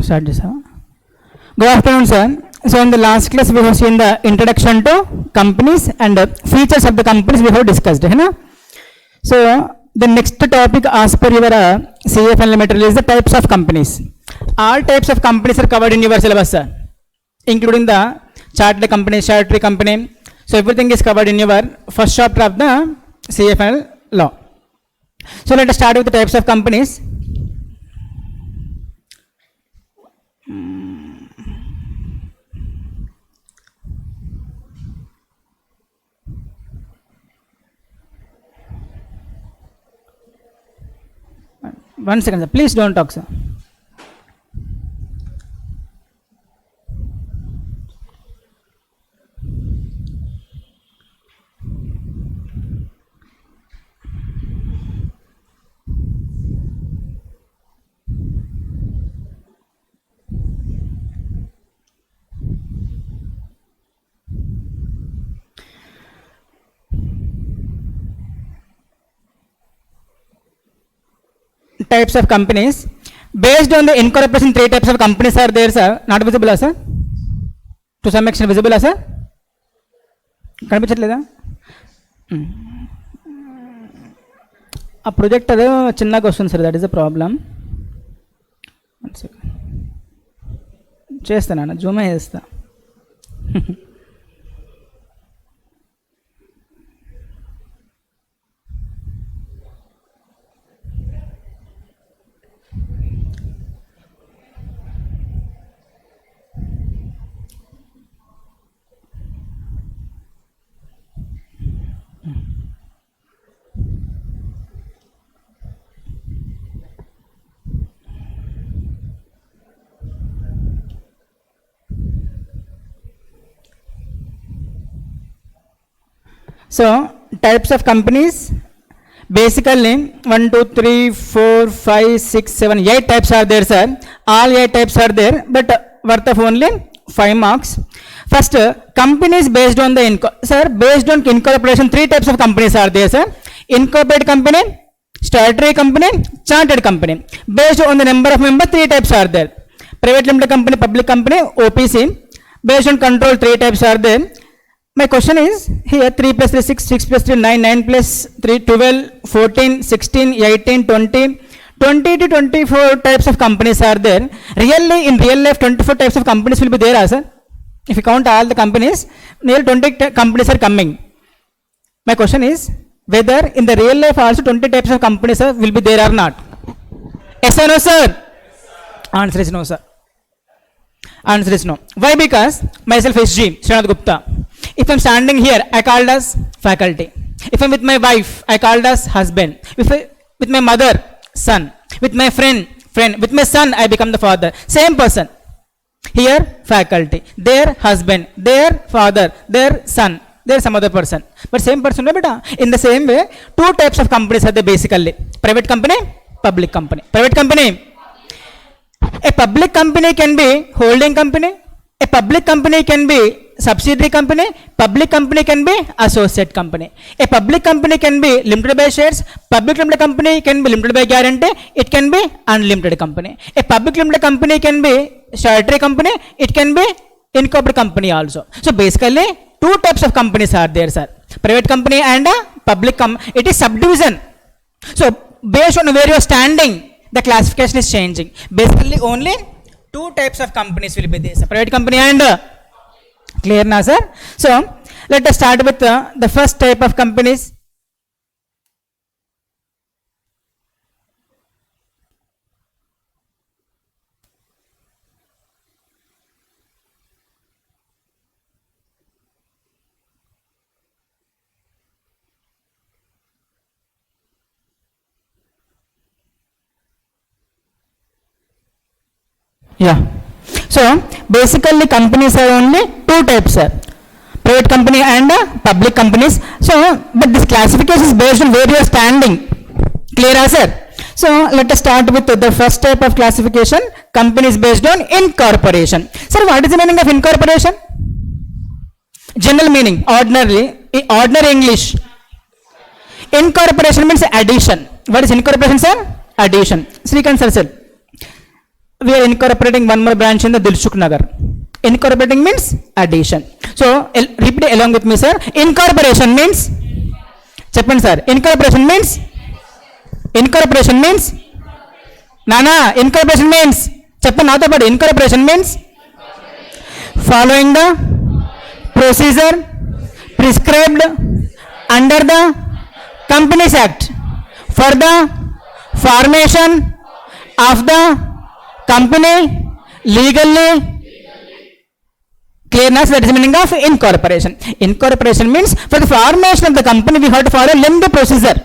Start this. Good afternoon, sir. So in the last class we have seen the introduction to companies and features of the companies we have discussed. है ना? So the next topic as per your CFL material is the types of companies. All types of companies are covered in your syllabus, sir, including the chartered company, statutory company. So everything is covered in your first chapter of the CFL law. So let us start with the types of companies. One second, sir. Please don't talk, sir. Types of companies based on the incorporation. Three types of companies are there, sir. Not visible, sir? To some extent visible, sir? కనిపించట్లేదా? ఆ projector చిన్నగా వస్తుంది sir, that is the problem. చేస్తాను, జూమే చేస్తా. So types of companies, basically 1 2 3 4 5 6 7 8 types are there, sir. All 8 types are there, but worth of only 5 marks. First, companies based on the based on incorporation. 3 types of companies are there, sir. Incorporated company, statutory company, chartered company. Based on the number of members, 3 types are there. Private limited company, public company, OPC. Based on control, 3 types are there. My question is here 3 plus 3 6, 6 plus 3 9, 9 plus 3 12, 14, 16, 18, 20, 20 to 24 types of companies are there. Really, in real life, 24 types of companies will be there, sir. If you count all the companies, nearly 20 companies are coming. My question is whether in the real life also 20 types of companies will be there or not. Yes or no, sir? Answer is no, sir. Answer is no. Why? Because myself is G. Srinath Gupta. If I'm standing here, I called as faculty. If I'm with my wife, I called as husband. With my mother, son. With my friend. With my son, I become the father. Same person. Here, faculty. There, husband. There, father. There, son. There, some other person. But same person, no, beta. In the same way, 2 types of companies are there basically. Private company, public company. Private company. A public company can be holding company. A public company can be subsidiary company. Public company can be associate company. A public company can be limited by shares. Public limited company can be limited by guarantee. It can be unlimited company. A public limited company can be statutory company. It can be incorporated company also. So basically 2 types of companies are there, sir. Private company and public company. It is subdivision. So based on where you are standing, the classification is changing. Basically only 2 types of companies will be there, sir. Private company and clear now, sir? So let us start with the first type of companies. Yeah. So basically companies are only 2 types, sir. Private company and public companies. So but this classification is based on where you are standing. Clear, sir? So let us start with the first type of classification. Companies based on incorporation. Sir, what is the meaning of incorporation? General meaning, ordinary English. Incorporation means addition. What is incorporation, sir? Addition. Srikanth sir said, we are incorporating one more branch in the Dilshuk Nagar. Incorporating means addition. So repeat along with me, sir. Incorporation means, చెప్పండి sir, incorporation means, incorporation means, నానా, incorporation means, చెప్పండి నాతో పాటు, incorporation means following the procedure prescribed under the Companies Act for the formation of the company legally. Clearness, that is the meaning of incorporation. Incorporation means for the formation of the company we have to follow lengthy procedure.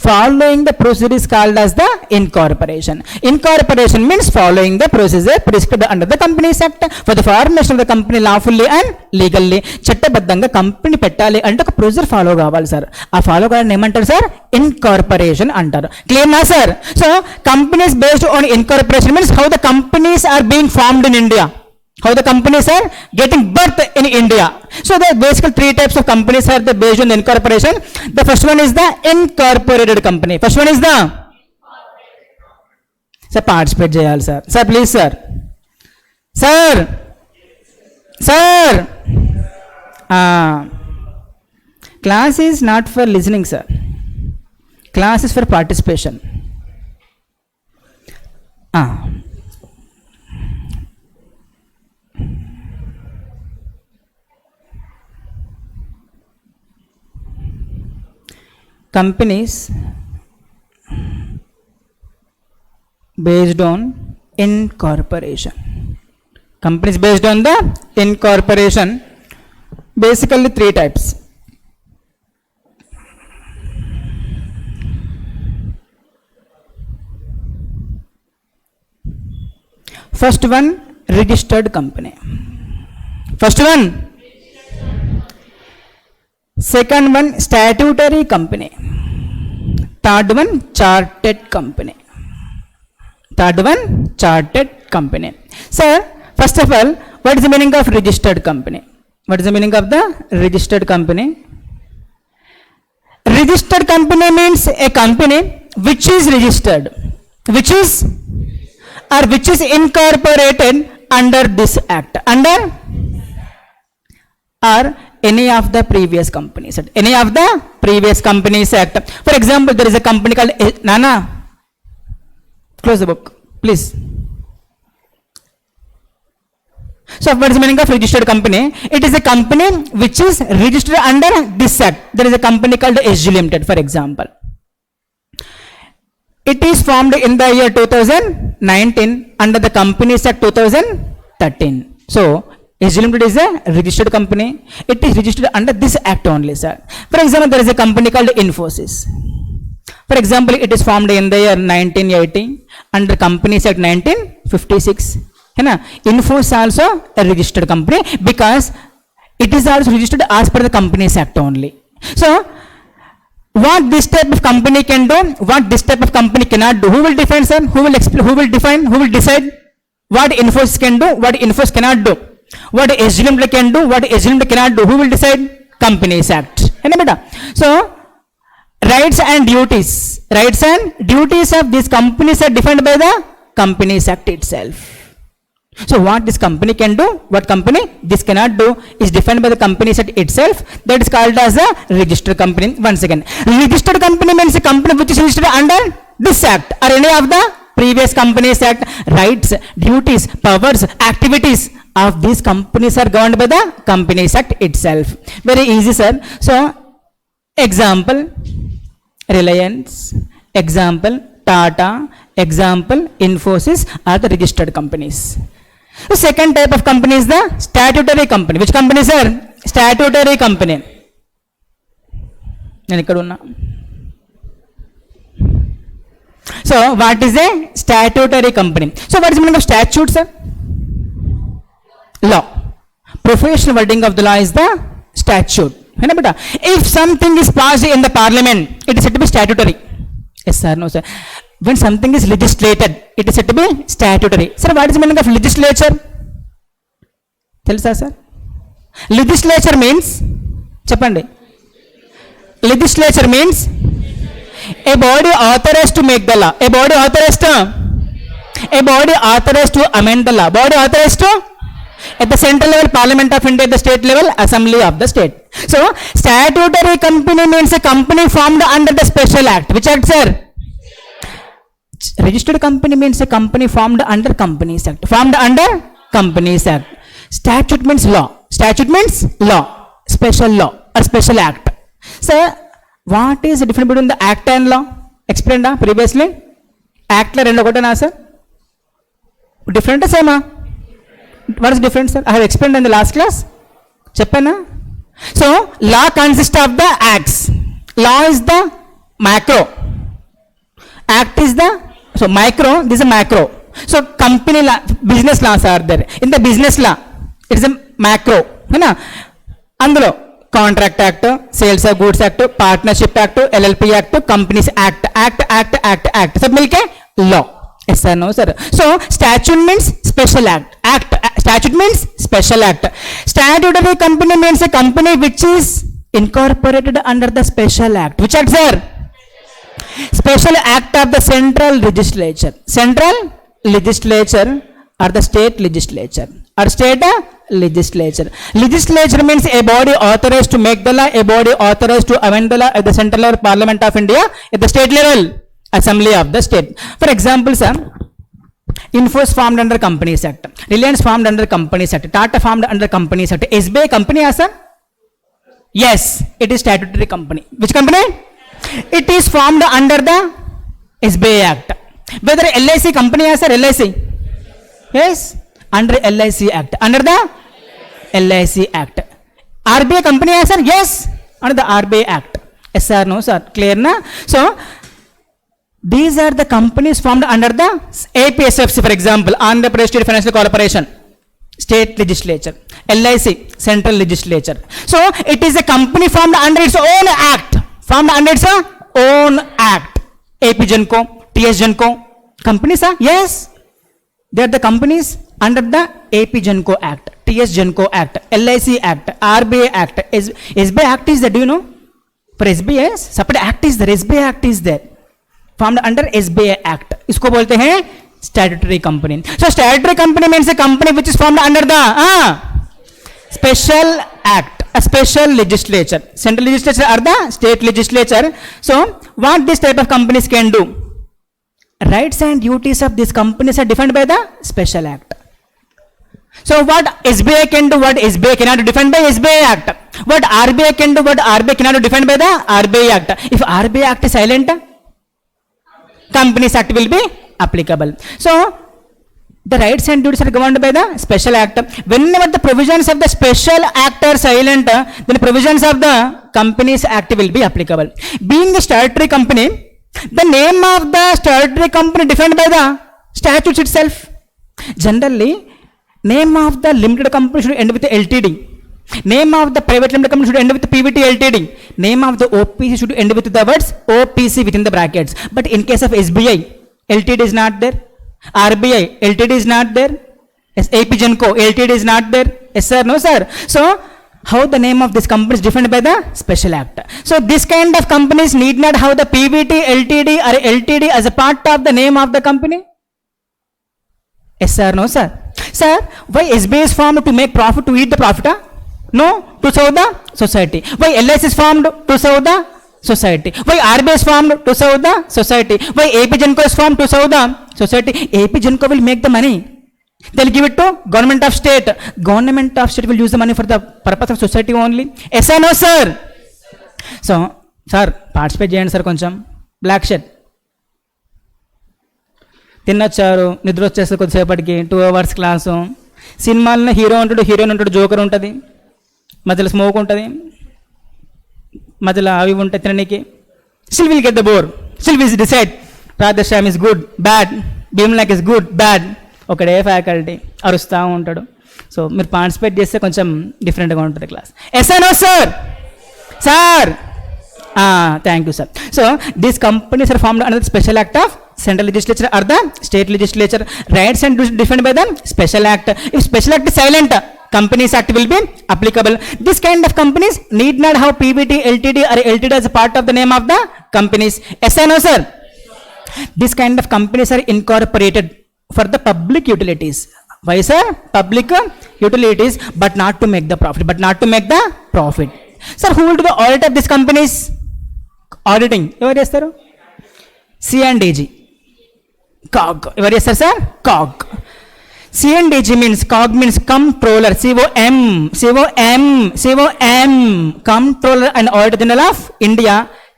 Following the procedure is called as the incorporation. Incorporation means following the procedure prescribed under the Companies Act for the formation of the company lawfully and legally. చట్టబద్ధంగా company పెట్టాలి అంటే ఒక procedure follow కావాలి sir. ఆ follow కావాలని ఏమంటారు sir? Incorporation అంటారు. Clear నా sir? So companies based on incorporation means how the companies are being formed in India. How the companies are getting birth in India. So the basically three types of companies are the based on the incorporation. The first one is the incorporated company. First one is the, sir, participate cheyali sir. Sir, please sir. Sir. Sir. Class is not for listening, sir. Class is for participation. Companies based on incorporation. Companies based on the incorporation, basically three types. First one, registered company. First one. Second one, statutory company. Third one, chartered company. Third one, chartered company. Sir, first of all, what is the meaning of registered company? What is the meaning of the registered company? Registered company means a company which is registered, which is incorporated under this act, under or any of the previous companies, any of the previous companies act. For example, there is a company called Nana, close the book please. So what is the meaning of registered company? It is a company which is registered under this act. There is a company called SG Limited, for example. It is formed in the year 2019 under the Companies Act 2013. So SG Limited is a registered company. It is registered under this act only, sir. For example, there is a company called Infosys. For example, it is formed in the year 1980 under Companies Act 1956. Infosys also a registered company because it is also registered as per the Companies Act only. So what this type of company can do, what this type of company cannot do, who will define, sir? Who will explain? Who will define? Who will decide what Infosys can do, what Infosys cannot do? What SG Limited can do, what SG Limited cannot do? Who will decide? Companies Act. So rights and duties of these companies are defined by the Companies Act itself. So what this company can do, what company this cannot do is defined by the Companies Act itself. That is called as a registered company. Once again, registered company means a company which is registered under this act or any of the previous Companies Act. Rights, duties, powers, activities of these companies are governed by the Companies Act itself. Very easy, sir. So example, Reliance, example, Tata, example, Infosys are the registered companies. The second type of company is the statutory company. Which company, sir? Statutory company. So what is a statutory company? So what is the meaning of statute, sir? Law. Professional wording of the law is the statute. If something is passed in the parliament, it is said to be statutory. Yes sir, no sir. When something is legislated, it is said to be statutory. Sir, what is the meaning of legislature? Tell us, sir. Legislature means, Chapande. Legislature means a body authorized to make the law. A body authorized to, a body authorized to amend the law. Body authorized to at the central level, Parliament of India, at the state level, Assembly of the state. So, statutory company means a company formed under the special act. Which act, sir? Registered company means a company formed under Companies Act. Formed under Companies Act. Statute means law. Statute means law. Special law or special act. So, what is the difference between the act and law? Explained previously. Act la rendu okotena sir? Different same? What is different, sir? I have explained in the last class. Cheppana. So, law consists of the acts. Law is the macro. Act is the micro. This is a macro. So, company law, business laws are there. In the business law, it is a macro. Hai na? Andulo Contract Act, Sales of Goods Act, Partnership Act, LLP Act, Companies Act. सब मिलके law. Yes sir, no sir. So statute means special act. Statute means special act. Statutory company means a company which is incorporated under the special act. Which act, sir? Special act of the central legislature. Central legislature or the state legislature or state legislature. Legislature means a body authorized to make the law, a body authorized to amend the law at the central level, Parliament of India, at the state level, Assembly of the state. For example, sir, Infosys formed under Companies Act, Reliance formed under Companies Act, Tata formed under Companies Act. SBI company, sir? Yes, it is statutory company. Which company? It is formed under the SBI Act. Whether LIC company, sir? LIC? Yes, under LIC Act. Under the LIC Act. RBI company, sir? Yes, under the RBI Act. Yes sir, no sir? Clear na? So, these are the companies formed under the APSFC, for example, Andhra Pradesh State Financial Corporation, state legislature, LIC, central legislature. So, it is a company formed under its own act. Formed under its own act. AP Genco, TS Genco, companies are? Yes. They are the companies under the AP Genco Act, TS Genco Act, LIC Act, RBI Act, SBI Act is there, do you know? For SBI, separate act is there, SBI Act is there. Formed under SBI Act. इसको बोलते हैं statutory company. So statutory company means a company which is formed under the special act, a special legislature. Central legislature or the state legislature. So what this type of companies can do? Rights and duties of these companies are defined by the special act. So what SBI can do, what SBI cannot do, defined by SBI Act. What RBI can do, what RBI cannot do, defined by the RBI Act. If RBI Act is silent, Companies Act will be applicable. So, the rights and duties are governed by the special act. Whenever the provisions of the special act are silent, then provisions of the Companies Act will be applicable. Being a statutory company, the name of the statutory company defined by the statutes itself. Generally, name of the limited company should end with LTD. Name of the private limited company should end with PVT LTD. Name of the OPC should end with the words OPC within the brackets. But in case of SBI, LTD is not there. RBI, LTD is not there. AP Genco, LTD is not there. Yes sir, no sir. So, how the name of this company is defined by the special act. So, this kind of companies need not have the PVT, LTD or LTD as a part of the name of the company. Yes sir, no sir. Sir, why SBI is formed to make profit, to eat the profit? No, to serve the society. Why LIC is formed? To serve the society. Why RBI is formed? To serve the society. Why AP Genco is formed? To serve the society. AP Genco will make the money. They'll give it to government of state. Government of state will use the money for the purpose of society only. Yes or no, sir? So, sir, participate చేయండి sir కొంచెం. Black shirt తిన్నొచ్చారు, నిద్ర వచ్చేస్తే కొద్దిసేపటికి 2 hours class. సినిమాల్లో hero ఉంటాడు, heroine ఉంటాడు, joker ఉంటుంది, మధ్యలో స్మోక్ ఉంటుంది, మధ్యలో అవి ఉంటాయి తినడానికి. Still will get the bore. Still will decide Radhe Shyam is good, bad, భీమ్లాక్ ఇస్ గుడ్, బ్యాడ్. ఒకడే ఫ్యాకల్టీ అరుస్తూ ఉంటాడు. సో మీరు పార్టిసిపేట్ చేస్తే కొంచెం డిఫరెంట్గా ఉంటుంది class. Yes no sir? Sir, thank you sir. So these companies are formed under the special act of central legislature or the state legislature. Rights and duties defined by the special act. If special act is silent, Companies Act will be applicable. This kind of companies need not have PVT, LTD or LTD as a part of the name of the. the companies. Yes or no, sir? This kind of companies are incorporated. This kind of companies are incorporated. They are incorporated under the special act. Special act is silent. Companies Act will be applicable. This kind of companies need not have PVT, LTD or LTD as a part of the name of the companies. Yes or no, sir? This kind of companies are for the public utilities. Why, sir? Public utilities, but not to make the profit. But not to make the profit. Sir, who will do the audit of these companies? Auditing. ఎవరు చేస్తారు? C&DG. COG. ఎవరు చేస్తారు sir? COG. C&DG means, COG means comptroller. COM. Comptroller and Auditor General of India.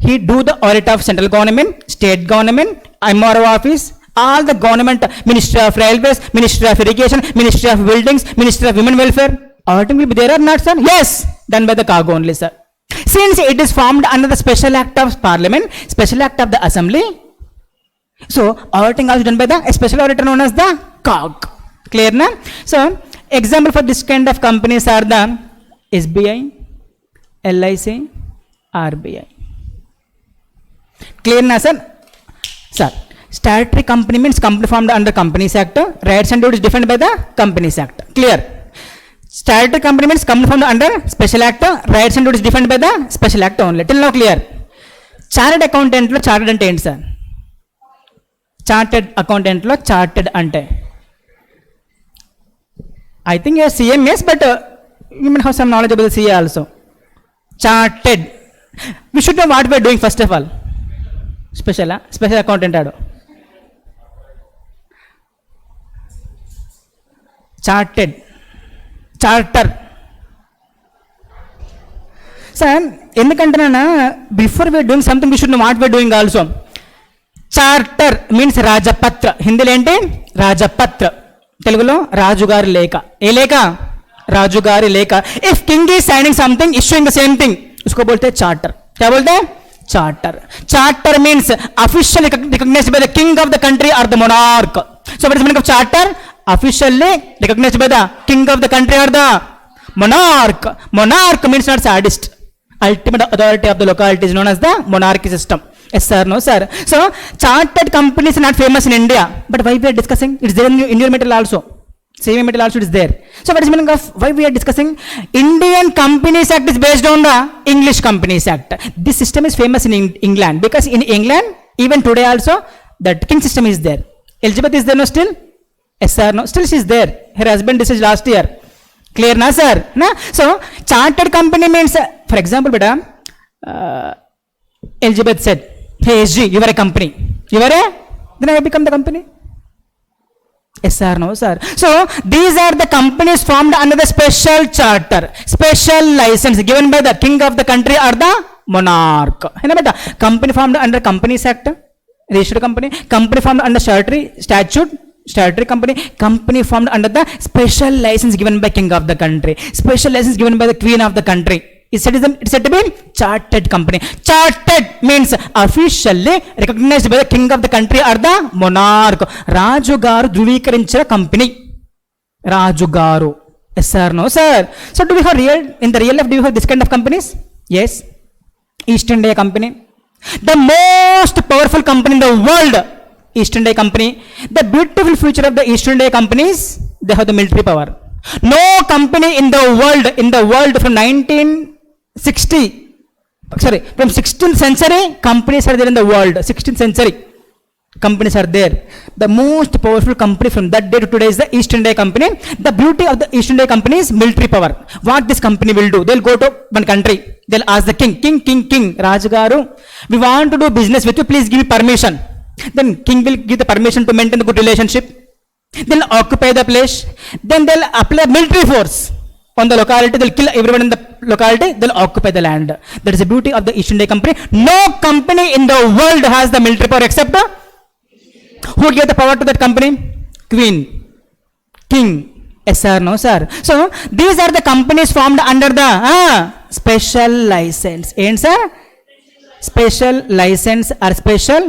He do the audit of central government, state government, MRO office, all the government, Ministry of Railways, Ministry of Irrigation, Ministry of Buildings, Ministry of Women Welfare. Auditing will be there or not, sir? Yes, done by the COG only, sir. Since it is formed under the special act of Parliament, special act of the Assembly, so auditing also done by the special auditor known as the COG. Clear na? So example for this kind of companies are the SBI, LIC, RBI. Clear na, sir? Sir, statutory company means company formed under Companies Act. Rights and duties defined by the Companies Act. Clear? Statutory company means company formed under Special Act. Rights and duties defined by the Special Act only. Till now clear? Chartered accountant lo chartered ante enti sir? Chartered accountant lo chartered ante, I think you are CM, yes, but you might have some knowledge about the CA also. Chartered. We should know what we are doing first of all. Special accountant ado. Chartered. Charter. Sir, ఎందుకంటేనా before we are doing something we should know what we are doing also. Charter means రాజపత్ర. హిందీలో ఏంటి? రాజపత్ర. తెలుగులో రాజుగారి లేఖ. ఏ లేఖ? రాజుగారి లేఖ. If king is signing something, issuing the same thing, उसको बोलते हैं चार्टर. क्या बोलते हैं? Charter. Charter means officially recognized by the king of the country or the monarch. So what is the meaning of charter? Officially recognized by the king of the country or the monarch. Monarch means not sadist. Ultimate authority of the locality is known as the monarchy system. Yes sir, no sir. So chartered companies are not famous in India, but why we are discussing? It's there in your material also. Same material also is there. So what is the meaning of why we are discussing? Indian Companies Act is based on the English Companies Act. This system is famous in England, because in England even today also that king system is there. Elizabeth is there, no still? Yes sir, no, still she is there. Her husband deceased last year. Clear na sir? Na? So chartered company means, for example beta, Elizabeth said, hey SG, you are a company. You are a, then I become the company. Yes sir, no sir. So these are the companies formed under the special charter, special license given by the king of the country or the monarch. है ना बेटा? Company formed under Companies Act, registered company. Company formed under statutory statute, statutory company. Company formed under the special license given by king of the country, special license given by the queen of the country. It's said to be chartered company. Chartered means officially recognized by the king of the country or the monarch. Raju garu dhruvikariంచిన company. Raju garu. Yes sir, no sir. So do we have in the real life, do we have this kind of companies? Yes. East India Company, the most powerful company in the world. East India Company. The beautiful feature of the East India companies, they have the military power. No company in the world from 16th century companies are there in the world. 16th century companies are there. The most powerful company from that day to today is the East India Company. The beauty of the East India Company is military power. What this company will do? They'll go to one country, they'll ask the king, Rajagaru, we want to do business with you, please give me permission. Then king will give the permission to maintain the good relationship. They'll occupy the place. Then they'll apply military force on the locality. They'll kill everyone in the locality. They'll occupy the land. That is the beauty of the East India Company. No company in the world has the military power except the, who gave the power to that company? Queen, king. Yes sir, no sir. So these are the companies formed under the special license. And sir, special license or special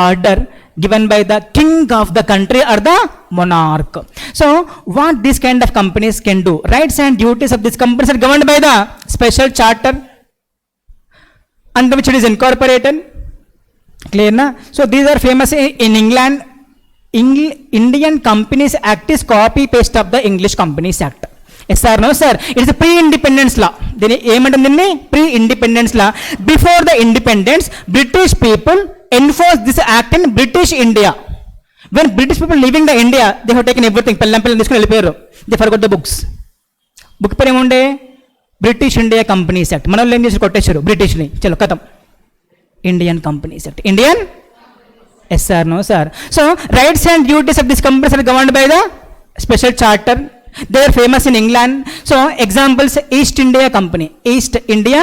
order given by the king of the country or the monarch. So what these kind of companies can do? Rights and duties of these companies are governed by the special charter under which it is incorporated. Clear na? So these are famous in England. Indian Companies Act is copy paste of the English Companies Act. Yes sir, no sir. It is a pre-independence law. Then pre-independence law. Before the independence, British people enforced this act in British India. When British people leaving the India, they have taken everything. Pellam తీసుకుని వెళ్ళిపోయారు. They forgot the books. Book పేరు ఏముండే? British India companies act. మన వాళ్ళు ఏం చేసి కొట్టేశారు బ్రిటిష్ని. చలో కథం. Indian companies act. Indian yes sir no sir. So rights and duties of this companies are governed by the special charter. They are famous in England. So examples East India company, East India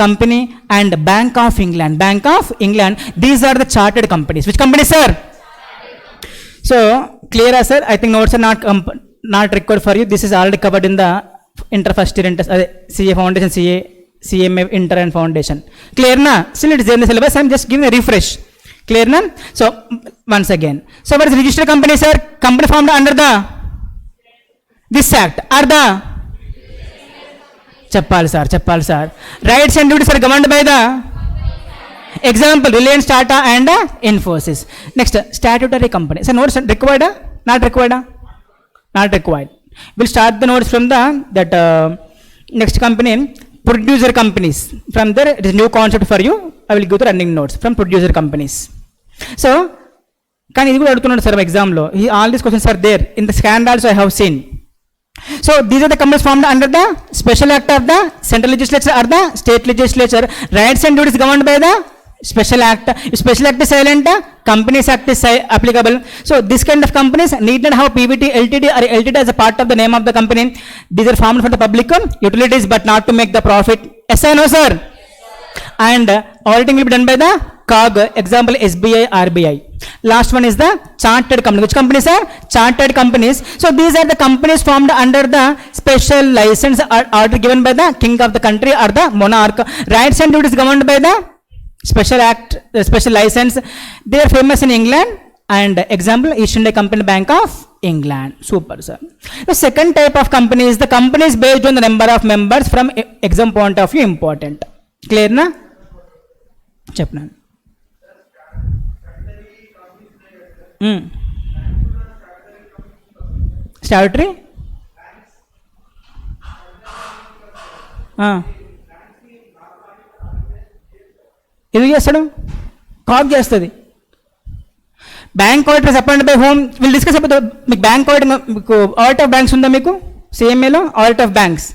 company and Bank of England, Bank of England. These are the chartered companies. Which company sir? So క్లియరా sir? I think notes are not required for you. This is already covered in the inter first year inter CA foundation, CMA inter and foundation. Clear na? Still it is in the syllabus. I am just giving a refresh. Clear na? So once again, so what is registered company sir? Company formed under the this act are the చెప్పాలి sir. Rights and duties are governed by the example Reliance, Tata and Infosys. Next, statutory company. So notes required? Not required? Not required. We'll start the notes from the next company, producer companies. From there, it is new concept for you. I will give the running notes from producer companies. So, can you go to the exam law? All these questions are there in the scandals I have seen. So, these are the companies formed under the special act of the central legislature or the state legislature. Rights and duties governed by the special act. If special act is silent, companies act is applicable. So this kind of companies need not have PVT, LTD or LTD as a part of the name of the company. These are formed for the public utilities but not to make the profit. Yes or no sir? And auditing will be done by the COG, example SBI, RBI. Last one is the chartered company. Which companies are? Chartered companies. So these are the companies formed under the special license or order given by the king of the country or the monarch. Rights and duties governed by the special act, special license. They are famous in England and example East India Company, Bank of England. Super sir. The second type of company is the companies based on the number of members. From exam point of view important. Clear na? Chepna. Statutory? ఎందుకు చేస్తాడు? CAG చేస్తుంది. Bank auditor is appointed by home. Will discuss about మీకు bank auditor. మీకు audit of banks ఉందా మీకు? సిఎంఏలో audit of banks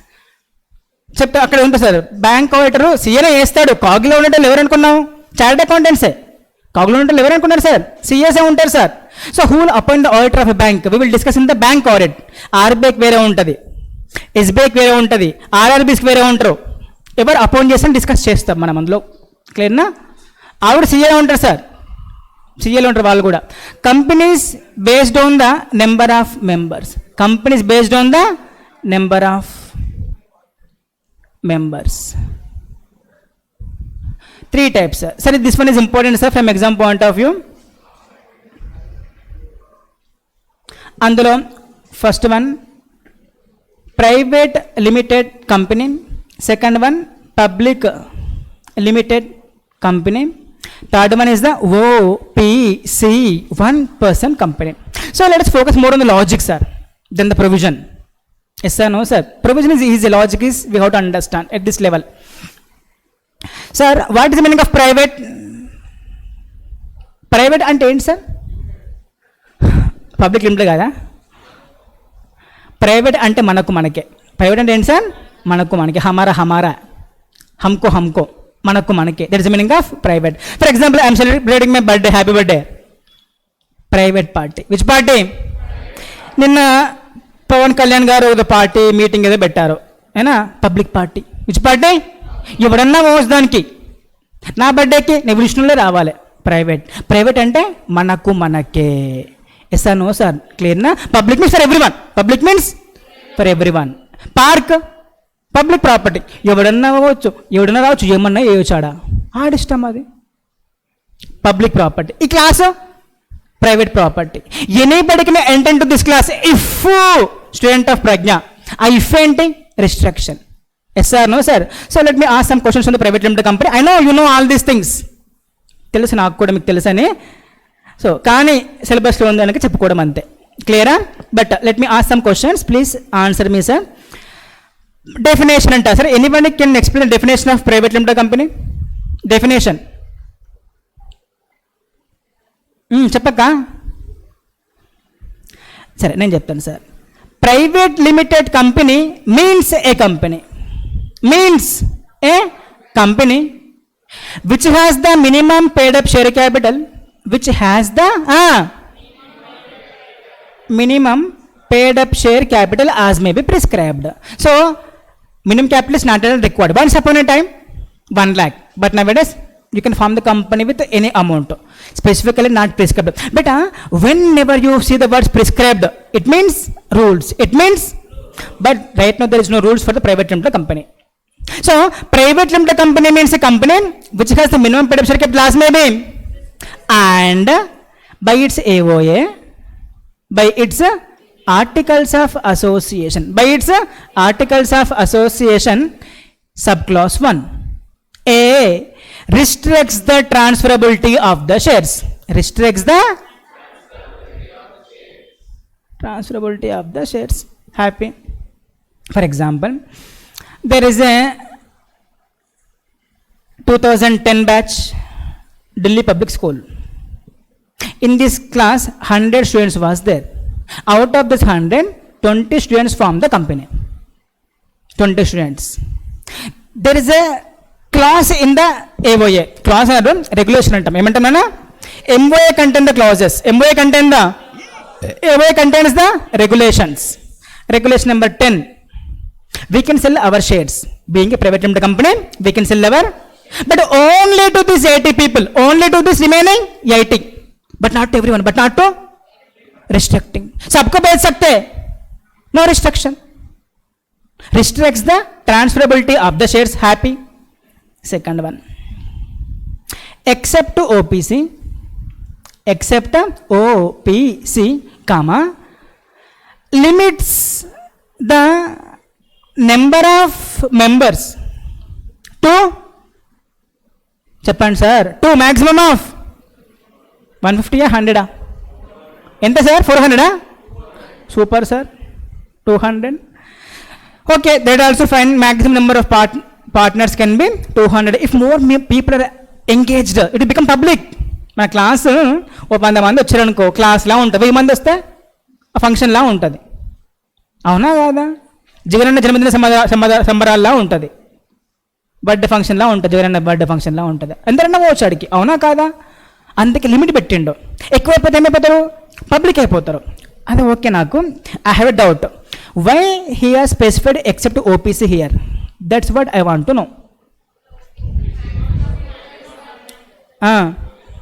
చెప్తే అక్కడ ఉంటుంది సార్. బ్యాంక్ ఆడిటర్ సీఏనే వేస్తాడు. కాగ్లో ఉండేటోళ్ళు ఎవరు అనుకున్నావు? చార్టెడ్ అకౌంటెంట్సే. కాగ్లో ఉండేటోళ్ళు ఎవరు అనుకున్నారు సార్? సిఎస్ఏ ఉంటారు sir. So who will appoint the auditor of a bank? We will discuss in the bank audit. ఆర్బీఐకి వేరే ఉంటుంది, ఎస్బీఐకి వేరే ఉంటుంది, ఆర్ఆర్బీస్కి వేరే ఉంటారు. ఎవరు అపాయింట్ చేసి డిస్కస్ చేస్తాం మనం అందులో. క్లియర్నా? ఆవిడ సీఏలో ఉంటారు సార్, సీఏలో ఉంటారు వాళ్ళు కూడా. Companies based on the number of members. Companies based on the number of members. 3 types sir. Sir, this one is important sir from exam point of view. అందులో first one private limited company, second one public limited company, third one is the OPC, 1 person company. So let us focus more on the logic sir than the provision. Yes sir? No sir? Provision is easy, logic is we have to understand at this level. Sir, what is the meaning of private? Private అంటే ఏంటి sir? Public limited కదా. Private అంటే మనకే. Private అంటే ఏంటి sir? మనకే. హమారా, హమ్కో, మనకే. That is the meaning of private. For example I'm celebrating my birthday, happy birthday. Private party. Which party? నిన్న పవన్ కళ్యాణ్ గారు ఒక పార్టీ మీటింగ్ ఏదో పెట్టారు, అయినా పబ్లిక్ పార్టీ. Which party? ఎవడన్నా పోవచ్చు దానికి. నా బర్త్డేకి నేను విష్ణులే రావాలి. ప్రైవేట్ అంటే మనకే. Yes sir? No sir? క్లియర్నా? Public means for everyone. Public means for everyone. Park public property. ఎవడన్నా పోవచ్చు, ఎవడన్నా రావచ్చు, ఏమన్నా వేయచ్చాడా, ఆడిష్టం అది. Public property. ఈ class private property. Anybody can enter into this class if student of Pragna. ఆ ఇఫ్ ఏంటి? Restriction. Yes sir? No sir? So let me ask some questions on the private limited company. I know you know all these things. తెలుసు నాకు కూడా, మీకు తెలుసని. So కానీ సిలబస్లో ఉందని చెప్పుకోవడం అంతే. క్లియరా? But let me ask some questions, please answer me sir. Definition అంట sir. Anybody can explain definition of private limited company? Definition చెప్పక్క. సరే నేను చెప్తాను sir. Private limited company means a company, means a company which has the minimum paid up share capital, which has the minimum paid up share capital as may be prescribed. So minimum capital is not required. Once upon a time 1 lakh, but nowadays you can form the company with any amount, specifically not prescribed. But whenever you see the words prescribed, it means rules, it means, but right now there is no rules for the private limited company. So private limited company means a company which has the minimum paid up share capital as may be, and by its AOA, by its articles of association, by its articles of association, subclause 1 A restricts the transferability of the shares, restricts the transferability of the shares. Happy. For example, there is a 2010 batch Delhi public school. In this class 100 students was there. Out of this 100, 20 students from the company, 20 students. There is a clause in the AOA, clause and regulation antam emantamana, MOA contain the clauses, MOA contain the AOA contains the regulations. Regulation number 10, we can sell our shares. Being a private limited company, we can sell our, but only to these 80 people, only to this remaining 80, but not to everyone, but not to restricting. सबको बेच सकते, no restriction. Restricts the transferability of the shares. Happy. Second one, except to OPC, except OPC, comma, limits the number of members to, చెప్పండి sir, to maximum of 150 100 ఎంత sir, 400 super sir, 200. Okay, that also fine maximum number of partners can be 200. if more people are engaged, it will become public. మన class ఓ 100 మంది వచ్చారనుకో, క్లాస్లా ఉంటుంది, 1000 మంది వస్తే ఆ ఫంక్షన్లా ఉంటుంది, అవునా కాదా? జగనన్న జన్మదిన సంబరాల్లా ఉంటుంది, బర్త్డే ఫంక్షన్లా ఉంటుంది, జగనన్న బర్త్డే ఫంక్షన్లా ఉంటుంది, అందరన్నా పోవచ్చు అడిగి, అవునా కాదా? అందుకే లిమిట్ పెట్టిండు. ఎక్కువైపోతే ఏమైపోతారు, పబ్లిక్ అయిపోతారు. అది ఓకే. నాకు I have a doubt, why he has specified except OPC here? That's what I want to know.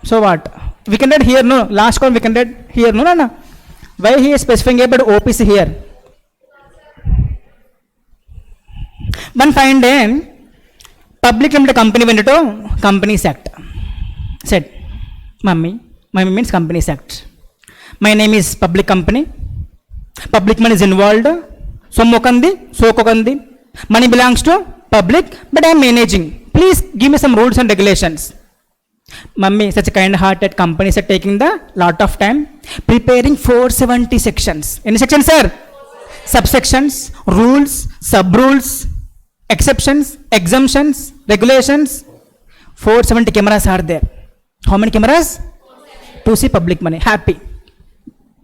So what we can read here, no, last call we can read here, no, why he is specifying about OPC here? One find a public limited company went to Companies Act, said mummy means Companies Act, my name is public company, public money is involved, sommokandi sokokandi, money belongs to public, but I am managing, please give me some rules and regulations. Mummy, such a kind-hearted companies are taking the lot of time preparing 470 sections. Any sections, sir? Subsections, rules, sub-rules, exceptions, exemptions, regulations. 470 cameras are there. How many cameras? To see public money. Happy.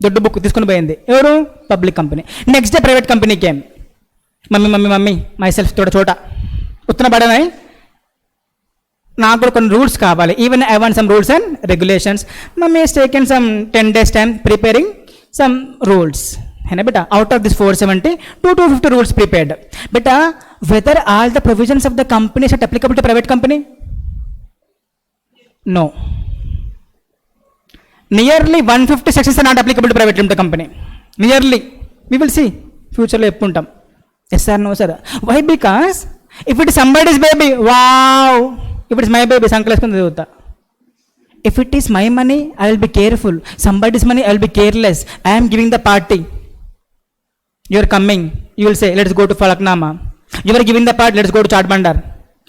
దొడ్డు book తీసుకుని పోయింది ఎవరు? Public company. Next day private company came. Mummy my self తోడ చోట ఉత్తన పడనాయి, నాకు కూడా కొన్ని rules కావాలి, even I want some rules and regulations. Mummy is taken some 10 days time preparing some rules. है ना बेटा? out of this 470, 250 rules prepared. Beta, whether all the provisions of the company are applicable to private company? No. Nearly 150 sections are not applicable to private limited company. Nearly. We will see. Future lo eppuntam. Yes sir, no sir. Why? Because if it is somebody's baby, wow. If it is my baby, sankaleskuni devuta. If it is my money, I will be careful. Somebody's money, I will be careless. I am giving the party. You are coming, you will say, let's go to Falaknama. You are giving the part, let's go to Chaat Bhandar.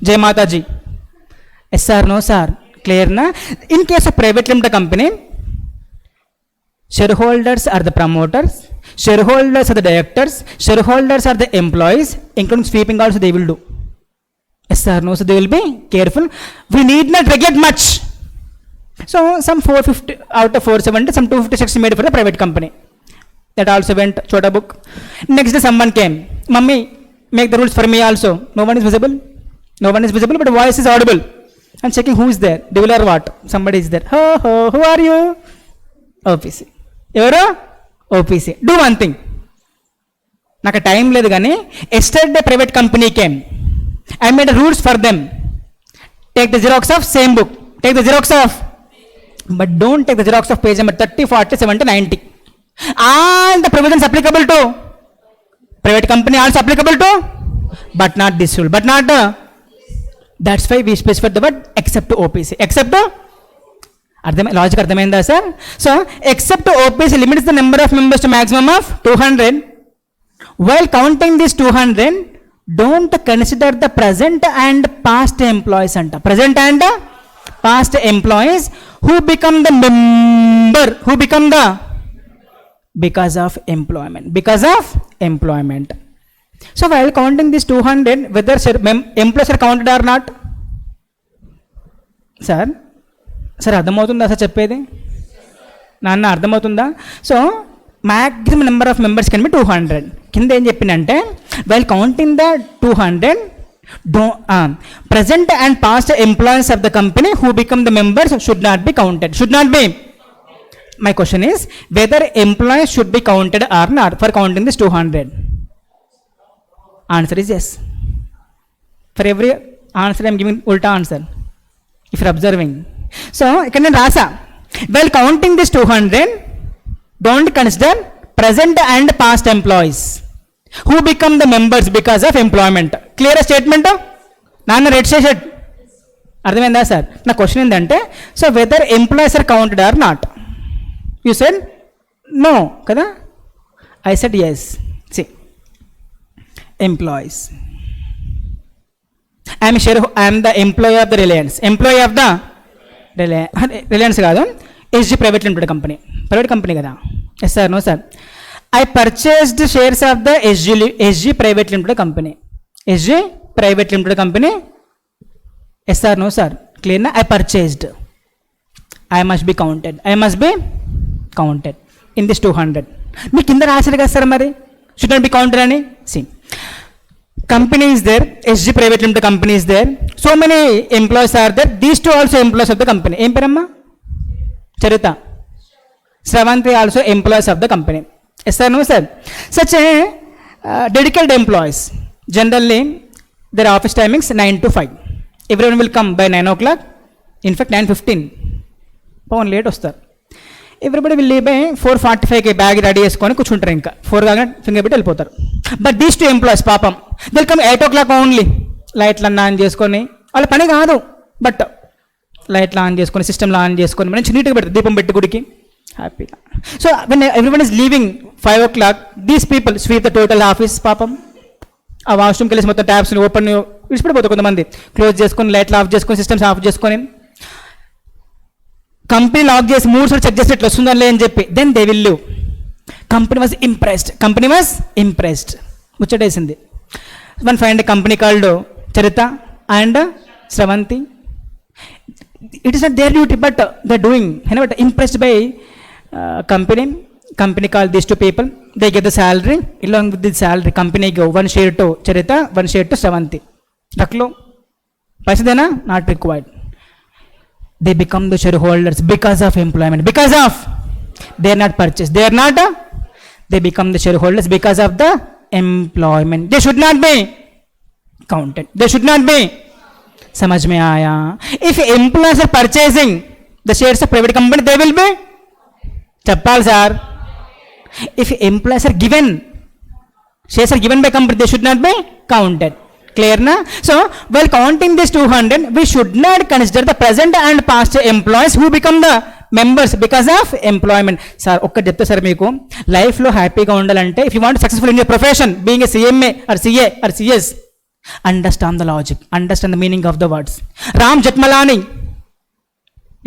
Jai Mataji. Yes sir, no sir. Clear na? In case of private limited company, shareholders are the promoters, shareholders are the directors, shareholders are the employees, including sweeping also they will do. Yes sir, no sir, they will be careful. We need not regulate much. So some 450 out of 470, some 250 sections made for the private company. That also went Chota book. Next day someone came. Mummy, make the rules for me also. No one is visible. No one is visible, but voice is audible. I'm checking who is there. Devil or what? Somebody is there. Who are you? OPC. ఎవరు? OPC. Do one thing. నాకు time లేదు కానీ yesterday private company came. I made rules for them. Take the xerox of same book. Take the xerox of. But don't take the xerox of page number 30, 40, 70, 90. All the provisions applicable to private company also applicable to, but not this rule. But not. That's why we specify the word except to OPC. Except to. Logic అర్థమైందా sir? So except to OPC limits the number of members to maximum of 200. While counting this 200, don't consider the present and past employees anta. Present and past employees who become the member, who become the, because of employment. Because of employment. So while counting this 200, whether employees are counted or not. Sir అర్థమవుతుందా sir చెప్పేది? నాన్న అర్థమవుతుందా? So maximum number of members can be 200. కింద ఏం చెప్పిందంటే while counting the 200, present and past employees of the company who become the members should not be counted. Should not be. My question is whether employees should be counted or not for counting this 200. Answer is yes. For every answer I am giving ulta answer if you are observing. So ఇక్కడ నేను రాసా while counting this 200, don't consider present and past employees who become the members because of employment. Clear statement? నాన్న red shade అర్థమైందా sir? నా question ఏంటంటే so whether employees are counted or not. You said no కదా, I said yes. See employees, I'm the employee of the Reliance. Employee of the Reliance కాదు, SG private limited company. Private company కదా. Yes sir? No sir. I purchased shares of the SG Private Limited Company. SG Private Limited Company. Yes sir? No sir? Clear na? I purchased. I must be counted. I must be counted in this 200. మీ కింద రాశారు కదా sir మరి should not be counted అని. See, company is there, SG Private Limited Company is there. So many employees are there. These two also employees of the company. ఏం పేరమ్మా? చరిత. Sravanti also employees of the company. Yes sir? No sir? Such a dedicated employees, generally their office timings 9 to 5. Everyone will come by 9 o'clock. In fact 9:15 Pavan late వస్తారు. Everybody will leave by 4:45కి bag ready చేసుకొని కూర్చుంటారు. ఇంకా 4 కాగా finger పెట్టి వెళ్ళిపోతారు. But these 2 employees పాపం Dil come 8 o'clock only. లైట్లు ఆన్ చేసుకొని వాళ్ళ పని కాదు, బట్ లైట్లు ఆన్ చేసుకొని సిస్టమ్లో ఆన్ చేసుకొని మంచి నీట్గా పెడతారు, దీపం పెట్టి గుడికి హ్యాపీగా. So when everyone is leaving 5 o'clock, these people sweep the total office. పాపం ఆ వాష్రూమ్కి వెళ్ళేసి మొత్తం ట్యాప్స్ని ఓపెన్ విడిచిపెడిపోతారు. కొంతమంది క్లోజ్ చేసుకొని లైట్లు ఆఫ్ చేసుకొని సిస్టమ్స్ ఆఫ్ చేసుకొని కంపెనీ లాక్ చేసి 3 సార్లు చెక్ చేసి ఇట్లా వస్తుందా అని చెప్పి then they will leave. Company was impressed. ముచ్చటేసింది. One find company called Charitha and Sravanthi. It is not their duty but they doing impressed by company called these 2 people. They get the salary. Along with the salary company give 1 share to Charita, 1 share to Sravanti. Raklo paisa dena not required. They become the shareholders because of employment. Because of they are not purchased, they are not they become the shareholders because of the employment. They should not be counted. They should not be. समझ में आया? If employees are purchasing the shares of private company, they will be. చెప్పాలి sir. If employees are given, shares are given by company, they should not be counted. Clear na? So while counting this 200, we should not consider the present and past employees who become the members because of employment. Sir ఒక్కటి చెప్తే sir, మీకు లైఫ్లో హ్యాపీగా ఉండాలంటే if you want successful in your profession, being a CMA or CA or CS, understand the logic, understand the meaning of the words. Ram Jethmalani,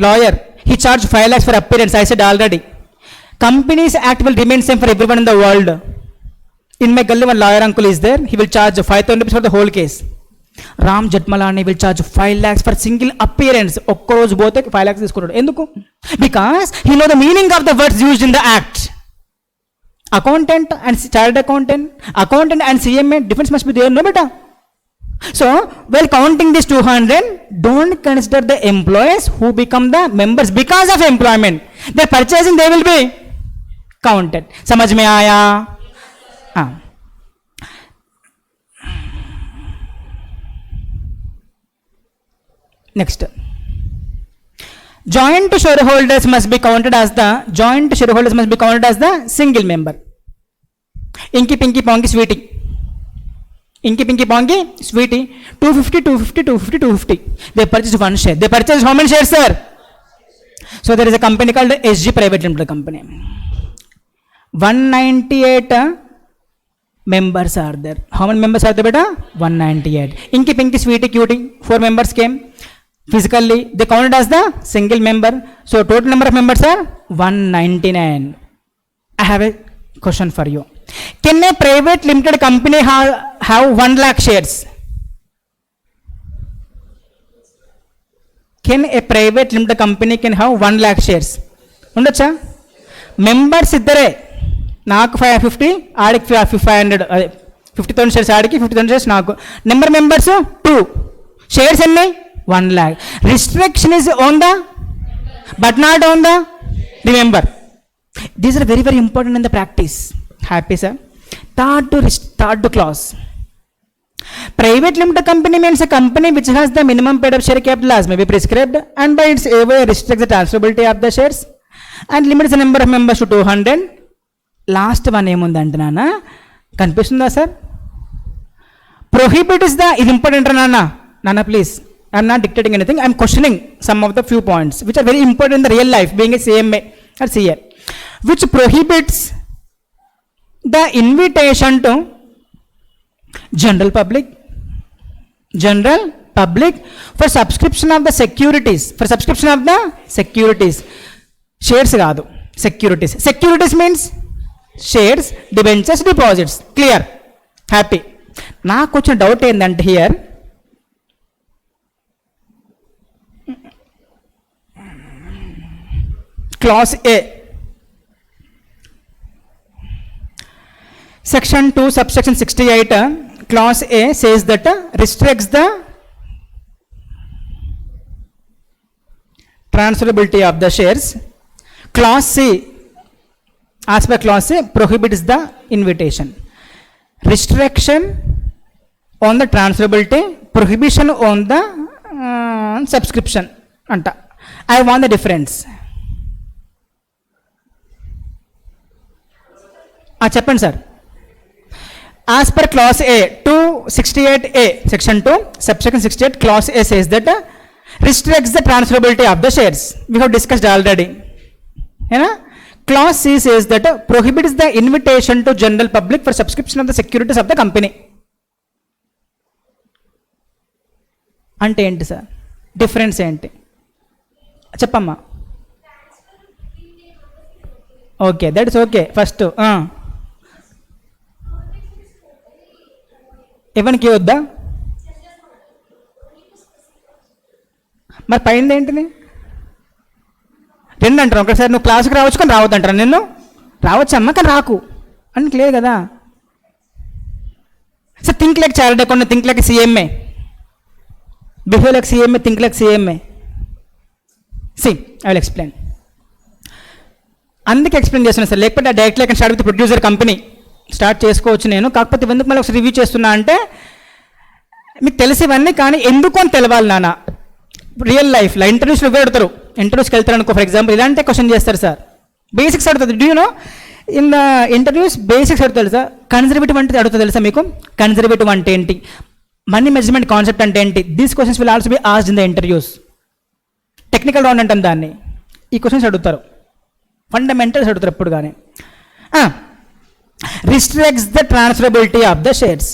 lawyer, he charged 5 lakhs for appearance. I said already, Companies Act will remain same for everyone in the world. In my gully, one lawyer uncle is there. He will charge 5,000 rupees for the whole case. Ram Jethmalani will charge 5 lakhs for single appearance. ఒక్క రోజు పోతే 5 lakhs తీసుకున్నాడు. ఎందుకు? Because he know the meaning of the words used in the act. Accountant and chartered accountant and CMA, difference must be there, no beta. So while counting this 200, don't consider the employees who become the members because of employment. Their purchasing, they will be counted. समझ में आया? हाँ. Next, joint shareholders must be counted as the single member. Inky pinky ponky sweetie. 250. They purchased one share. They purchased how many shares, sir? So there is a company called SG Private Limited Company. 198 members are there. How many members are there, beta? 198. Inky pinky sweetie cutie, 4 members came. Physically, they counted as the single member. So total number of members are 199. I have a question for you. Can a private limited company have 1 lakh shares? Can a private limited company can have 1 lakh shares? ఉండొచ్చా? Members ఇద్దరే, నాకు 550, ఆడికి 500, అదే 50,000 shares ఆడికి, 50,000 shares నాకు. Number members 2, shares ఎన్ని? 1 lakh. Restriction is on the but not on the. Remember, these are very important in the practice. Happy, sir? Third clause. Private limited company means a company which has the minimum paid up share capital as may be prescribed and by its way restricts the transferability of the shares and limits the number of members to 200. Last one ఏముందంటే నాన్న, కనిపిస్తుందా sir? Prohibit is the, ఇది important నాన్న please. I am not dictating anything. I am questioning some of the few points which are very important in the real life, being a CMA or CA, which prohibits the invitation to general public for subscription of the securities. Shares కాదు, securities means shares, debentures, deposits. Clear? Happy? నాకు వచ్చిన doubt ఏంటంటే here clause A, section 2 subsection 68, clause A says that restricts the transferability of the shares. Clause C, as per clause C, prohibits the invitation. Restriction on the transferability, prohibition on the subscription anta. I want the difference. చెప్పండి sir. As per clause A, 268A, section 2 subsection 68, clause A says that restricts the transferability of the shares. We have discussed already. Clause C says that prohibits the invitation to general public for subscription of the securities of the company. అంటే ఏంటి sir? Difference ఏంటి చెప్పమ్మా. Okay, that is okay. First ఎవరికి వద్దా? మరి పైన ఏంటిది? 2 అంటారు. ఒకసారి నువ్వు క్లాసుకి రావచ్చు కానీ రావద్దు అంటారా? నిన్ను రావచ్చమ్మా కానీ రాకు అని క్లియర్ కదా. Sir think like chartered accountant, think like CMA, behave like CMA, think like CMA. See I will explain. అందుకే ఎక్స్ప్లెయిన్ చేస్తున్నాను సార్, లేకపోతే directly I can start with producer company start చేసుకోవచ్చు నేను. కాకపోతే ఎందుకు మళ్ళీ ఒకసారి రివ్యూ చేస్తున్నా అంటే మీకు తెలిసి ఇవన్నీ, కానీ ఎందుకు అని తెలవాలి నాన్న. రియల్ లైఫ్లో ఇంటర్వ్యూస్లో అడుగుతారు, ఇంటర్వ్యూస్కి వెళ్తారు అనుకో ఫర్ ఎగ్జాంపుల్, ఇలాంటి క్వశ్చన్ చేస్తారు సార్. బేసిక్స్ అడుగుతుంది. Do you know in the interviews basics అడుగుతుంది తెలుసా? కన్జర్వేటివ్ అంటే అడుగుతుంది తెలుసా మీకు? కన్జర్వేటివ్ అంటే ఏంటి, మనీ మెజర్మెంట్ కాన్సెప్ట్ అంటే ఏంటి? These questions will also be asked in the interviews. Technical round అంటాం దాన్ని. ఈ క్వశ్చన్స్ అడుగుతారు, ఫండమెంటల్స్ అడుగుతారు ఎప్పుడు కానీ. restricts the transferability of the shares.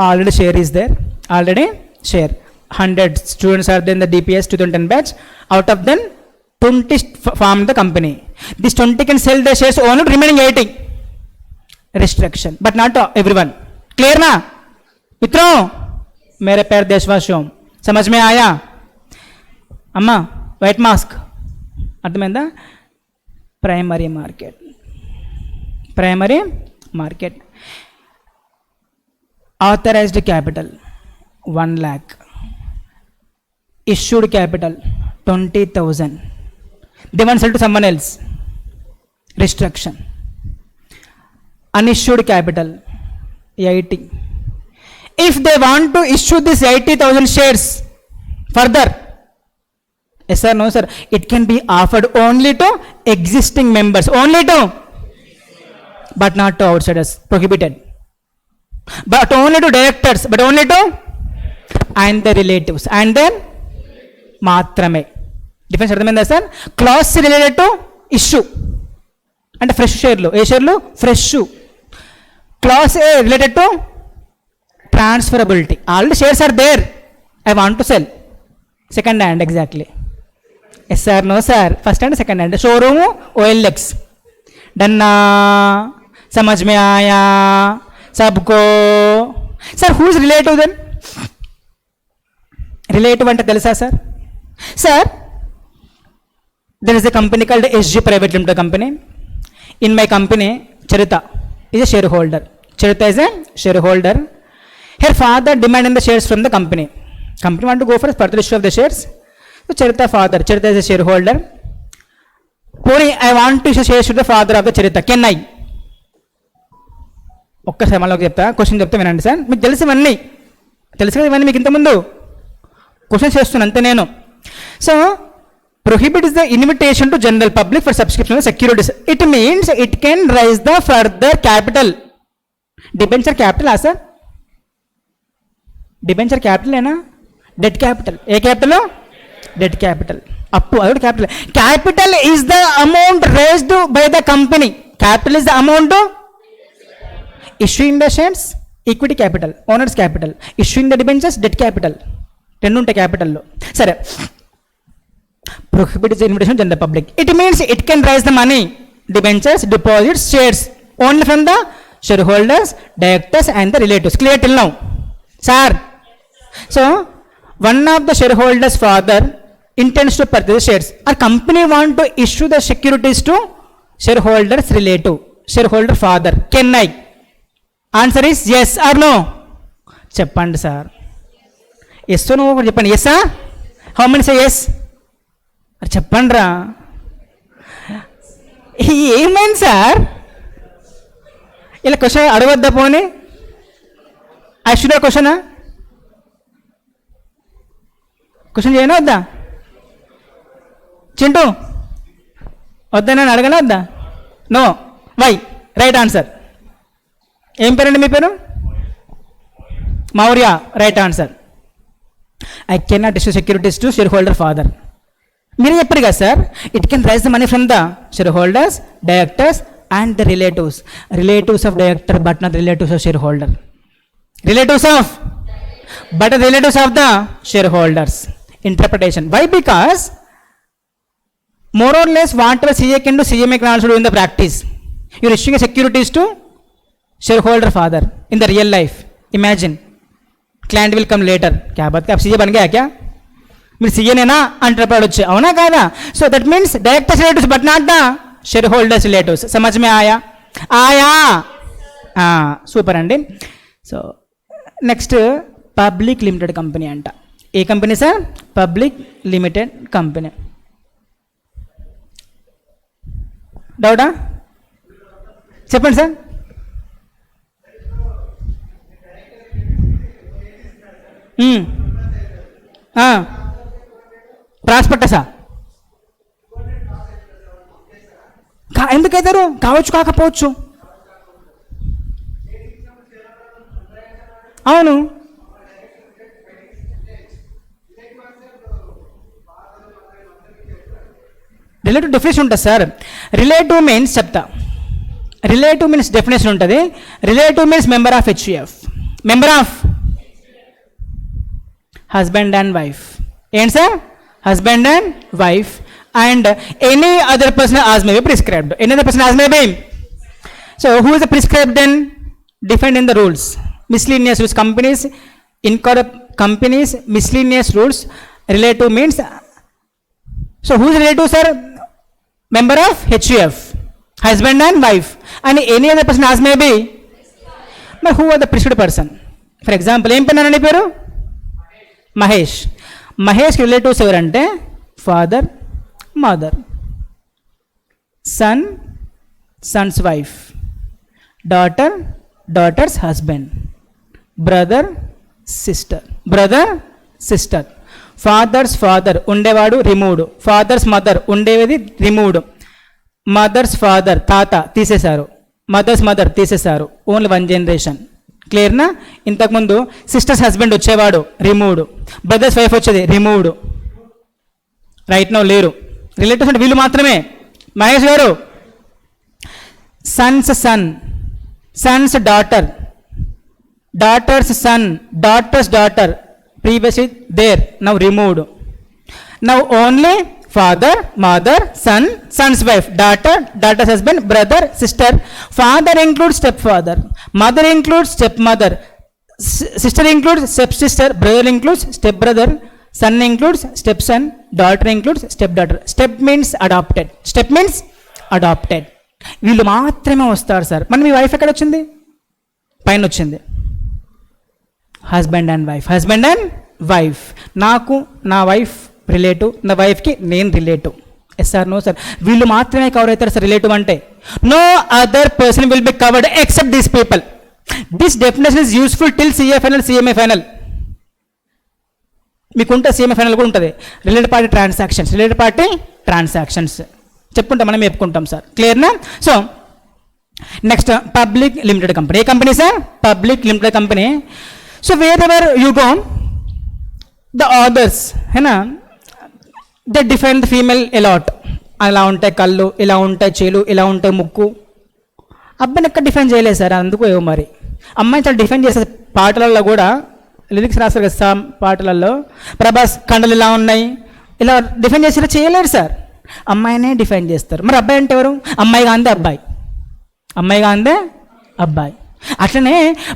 Already share is there. Already share. 100 students are there in the DPS 2010 batch. Out of them, 20 form the company. This 20 can sell the shares only, remaining 80. Restriction. But not everyone. Clear ना? मित्रों, मेरे प्यारे देशवासियों, समझ में आया? अम्मा, white mask. అర్థమైందా? Primary market, primary market. Authorised capital 1 lakh, issued capital 20,000, they want to sell to someone else, restriction. Unissued capital 80. If they want to issue this 80,000 shares further, yes sir, no sir, it can be offered only to existing members, only to, but not to outsiders, prohibited. But only to directors, but only to and the relatives, and then మాత్రమే. Difference అర్థమైందా sir? Class related to issue అంటే fresh షేర్లు, ఏ షేర్లు? Fresh. Class A related to transferability, already shares are there, I want to sell. Second hand, exactly. Yes sir, no sir, first hand second hand. Showroom OLX. డన్నా, సమజ్ మే ఆయా సబ్కో. Sir who is relative then? Relative అంటే తెలుసా sir? Sir, there is a company called SG Private Limited company. In my company, Charita is a shareholder. Charita is a shareholder. Her father demanded the shares from the company. Company want to go for a further issue of the shares. So Charita father, Charita is a shareholder. Puri, I want to issue shares to the father of the Charita. Can I? ఒక్కసారి మళ్ళీ చెప్తా, question చెప్తా వినండి sir. మీకు తెలిసి ఇవన్నీ తెలుసు కదా, ఇవన్నీ మీకు ఇంతకుముందు క్వశ్చన్ చేస్తున్నాను అంతే నేను. So prohibit is the invitation to general public for subscription of securities. It means it can raise the further capital. Debenture capital ఆ సార్? డిబెంచర్ క్యాపిటల్ ఏనా? Debt capital. ఏ క్యాపిటల్? Debt capital. అప్పు, అదొకటి capital. Capital is the amount raised by the company. Capital is the amount issuing the shares, equity capital, owners capital. Issuing the debentures, debt capital. రెండు ఉంటాయి క్యాపిటల్లో. సరే, prohibits the invitation to general public. It means it can raise the money, debentures, deposits, shares only from the shareholders, directors and the relatives. Clear till now? Sir, so one of the shareholders father intends to purchase shares. Our company want to issue the securities to shareholders relative, shareholder father. Can I? Answer is yes or no? చెప్పండి sir. Yes no ఒకటి చెప్పండి. Yes ఆ? How many say yes? చెప్పండి రా. ఏమైంది sir? ఇలా question అడగొద్దా? పోనీ I should క్వశ్చనా? Question చేయనా వద్దా? చింటూ వద్దా? నేను అడగనా వద్దా? నో. వై? Right answer. ఏం పేరండి మీ పేరు? Maurya. Right answer. I cannot issue securities to share holder father. మీరు చెప్పారు కదా sir, it can raise the money from the share holders, directors and the relatives. Relatives of director but not relatives of share holder. Relatives of but relatives of the share holders. Interpretation. Why? Because more or less whatever CA can do, CMA can also do in the practice. You are issuing securities to shareholder father in the real life. Imagine client will come later. क्या बात है, आप CA बन गया क्या? మీరు సీఏనేనా అంటే పడవచ్చు, అవునా కాదా? So that means directors relatives but not the share holders relatives. సమజ్ మే ఆయా? ఆయా. సూపర్ అండి. So next public limited company అంట. ఏ company sir? Public limited company. డౌటా? చెప్పండి సార్. ప్రాస్పెక్టసా? ఎందుకైతారు? కావచ్చు, కాకపోవచ్చు. అవును. రిలేటివ్ డెఫినేషన్ ఉంటుంది సార్. రిలేటివ్ మీన్స్ చెప్తా. రిలేటివ్ మీన్స్ డెఫినేషన్ ఉంటుంది. Relative means member of HUF, member of husband and wife. ఏంటి sir? husband and wife and any other person as may be prescribed. Any other person as may be. So who is the prescribed then? Defined in the rules. Miscellaneous rules. Companies, incorporate companies, miscellaneous rules. Relative means. So who is relative, sir? member of HUF, husband and wife, and any other person as may be. But who are the preceded person? For example, ఏం పేరు నాన్న పేరు? Mahesh. Mahesh relatives ఎవరంటే father, mother, son, sons wife, daughter, daughters husband, brother, sister, brother, sister. Father's father ఉండేవాడు removed, father's mother ఉండేది removed, mother's father తాత తీసేశారు, mother's mother తీసేశారు, ఓన్లీ వన్ జనరేషన్. క్లియర్నా? ఇంతకుముందు సిస్టర్స్ హస్బెండ్ వచ్చేవాడు రిమూవ్డ్, బ్రదర్స్ వైఫ్ వచ్చేది రిమూవ్డ్. రైట్ నో లేరు. రిలేటివ్స్ అంటే వీళ్ళు మాత్రమే. మహేష్ గారు sons son, sons daughter, daughters son, daughters daughter, previously there, now removed. Now only father, mother, son, son's wife, daughter, daughter's husband, brother, sister. Father includes stepfather, mother includes stepmother, sister includes stepsister, brother includes stepbrother, son includes stepson, daughter includes stepdaughter. Step means adopted. Step means adopted. వీళ్ళు మాత్రమే వస్తారు sir. మన మీ wife ఎక్కడ వచ్చింది? పైన వచ్చింది. Husband and wife, husband and wife. నాకు నా వైఫ్ రిలేటివ్, నా వైఫ్కి నేను relative. Yes sir? No sir. వీళ్ళు మాత్రమే కవర్ అవుతారు సార్ రిలేటివ్ అంటే. No other person will be covered except these people. This definition is useful till CA final, CMA final. మీకుంటే సిఎంఏ ఫైనల్ కూడా ఉంటుంది. Related party transactions, related party transactions చెప్పుకుంటాం, మనం చెప్పుకుంటాం సార్. క్లియర్నా? So next public limited company. ఏ company sir? Public limited company. So wherever you go, the authors, है ना, they define the female a lot. అలా ఉంటాయి కళ్ళు, ఇలా ఉంటాయి చేలు, ఇలా ఉంటాయి ముక్కు. అబ్బాయిని ఎక్కడ డిఫైన్ చేయలేదు సార్, అందుకు ఏమో మరి. అమ్మాయిని చాలా డిఫైన్ చేస్తారు పాటలలో కూడా, లిరిక్స్ రాస్తారు కదా సార్ పాటలలో. ప్రభాస్ కండలు ఇలా ఉన్నాయి, ఇలా డిఫైన్ చేసి చేయలేరు సార్. అమ్మాయినే డిఫైన్ చేస్తారు. మరి అబ్బాయి అంటే ఎవరు? అమ్మాయి కాందే అబ్బాయి, అమ్మాయి కాందే అబ్బాయి. అట్లనే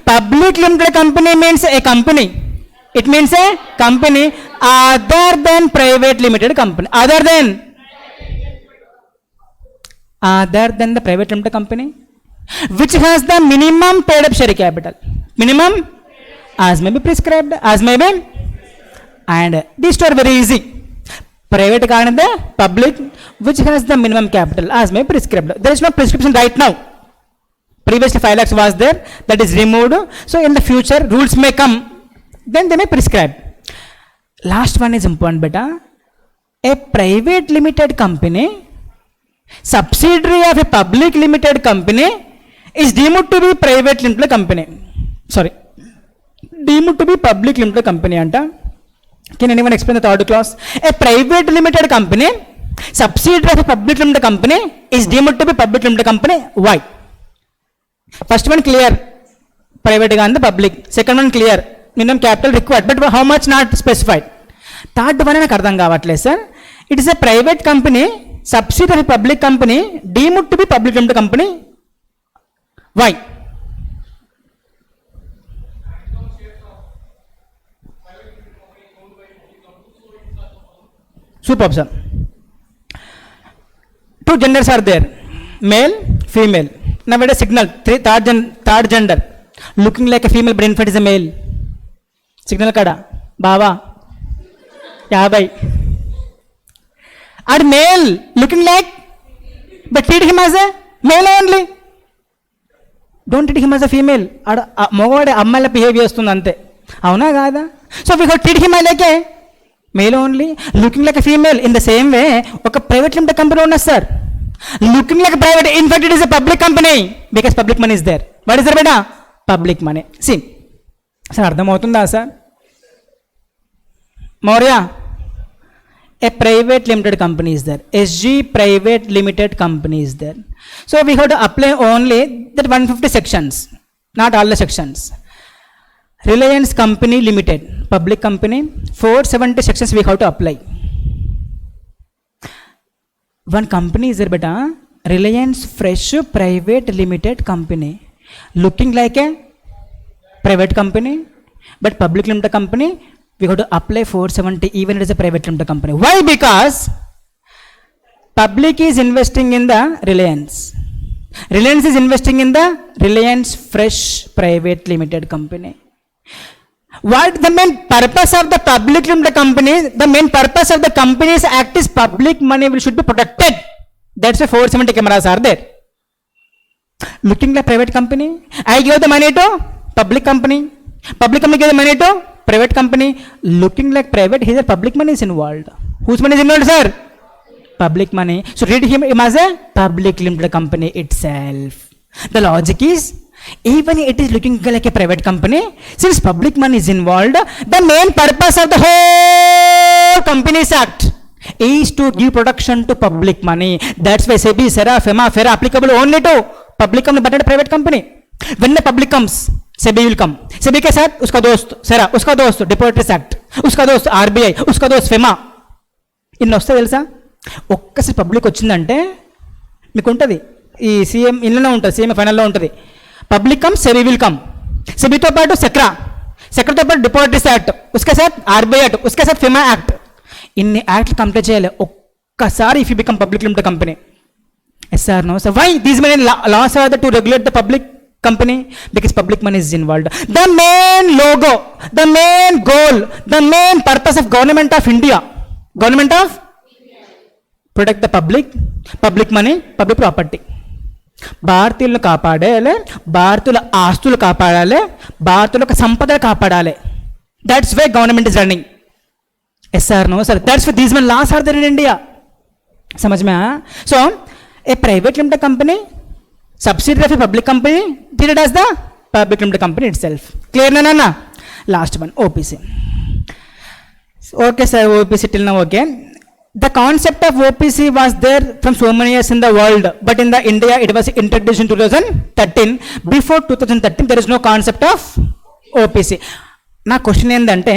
public limited company means a company. It means a company other than private limited company. Other than the private limited company which has the minimum paid up share capital. Minimum as may be prescribed, as may be. And this are very easy. Private కానిదే public which has the minimum capital as may prescribed. There is no prescription right now. Previously 5 lakhs was there, that is removed. So in the future rules may come, then they may prescribe. Last one is important beta. A private limited company, subsidiary of a public limited company, is deemed to be private limited company. Sorry, deemed to be public limited company anta. Can anyone explain the third clause? A private limited company, subsidiary of a public limited company, is deemed to be public limited company. Why? First one clear, private కానీ public. Second one clear, minimum capital required, but how much not specified. Third one నాకు అర్థం కావట్లేదు sir. It is a private company, subsidiary public company, deemed to be public limited company. Why? Super sir. Two genders are there, male, female. Nowadays signal third gender looking like a female, brain fat is a male. Signal kada baba 50. And male looking like, but treat him as a male only. Don't treat him as a female. మొగవాడే అమ్మాయిల behave చేస్తుంది అంతే. అవునా కాదా? So we have treat him like A male only, looking like a female. In the same way ఒక private limited company ఉన్నది sir, looking like a private, in fact it is a public company because public money is there. What is there beta? Public money. See sir, ardham avutunda sir? Maurya, a private limited company is there, SG private limited company is there. So we have to apply only that 150 sections, not all the sections. Reliance company limited, public company, 470 sections we have to apply. One company is there beta, Reliance Fresh Private Limited Company, looking like a private company but public limited company. We have to apply 470 even it is a private limited company. Why? Because Public is investing in the Reliance. Reliance is investing in the Reliance Fresh Private Limited Company. What the main purpose of the public limited company? The main purpose of the company's act is public money should be protected. That's why 470 cameras are there. Looking like private company, I give the money to public company. Public company give the money to private company. Looking like private, here public money is involved. Whose money is involved, sir? Public money. So read him as a public limited company itself. The logic is, even it is looking like a private company, since public money is involved, the main purpose of the whole Companies Act is to give protection to public money. That's why SEBI, SERA, FEMA, FERA applicable only to public company but not private company. When the public comes, SEBI will come. SEBI के साथ उसका दोस्त SERA, उसका दोस्त Depositories Act, उसका दोस्त RBI, उसका दोस्त FEMA. ఇన్ని వస్తాయి తెలుసా? ఒక్కసారి పబ్లిక్ వచ్చిందంటే మీకు ఉంటుంది, ఈ సీఎం ఇన్లోనే ఉంటుంది, సీఎం ఫైనల్లో ఉంటుంది. Public come, SEBI will come. సెబీతో పాటు సెక్రతో పాటు డిపాజిటరీస్ యాక్ట్, ఉస్కే సాత్ ఆర్బీఐ యాక్ట్, ఉస్కే సాత్ ఫిమా యాక్ట్. ఇన్ని యాక్ట్లు కంప్లీట్ చేయాలి ఒక్కసారి if you become public limited company. Yes or no sir? Why these many laws are to regulate the public company? Because public money is involved. The main logo, the main goal, the main purpose of government of India, protect the public money, public property. భారతీయులను కాపాడాలి, భారతీయుల ఆస్తులు కాపాడాలి, భారతీయుల సంపద కాపాడాలి. That's why government is running. Yes or no sir? That's why these many laws are there in India. समझ में आया? So a private limited company, subsidiary of a public company, treated as the public limited company itself. Clear na? Last one, OPC. Okay sir, OPC till now okay. The concept of OPC was there from so many years in the world, but in the India it was introduced in 2013. Before 2013 there is no concept of OPC. Na question endante,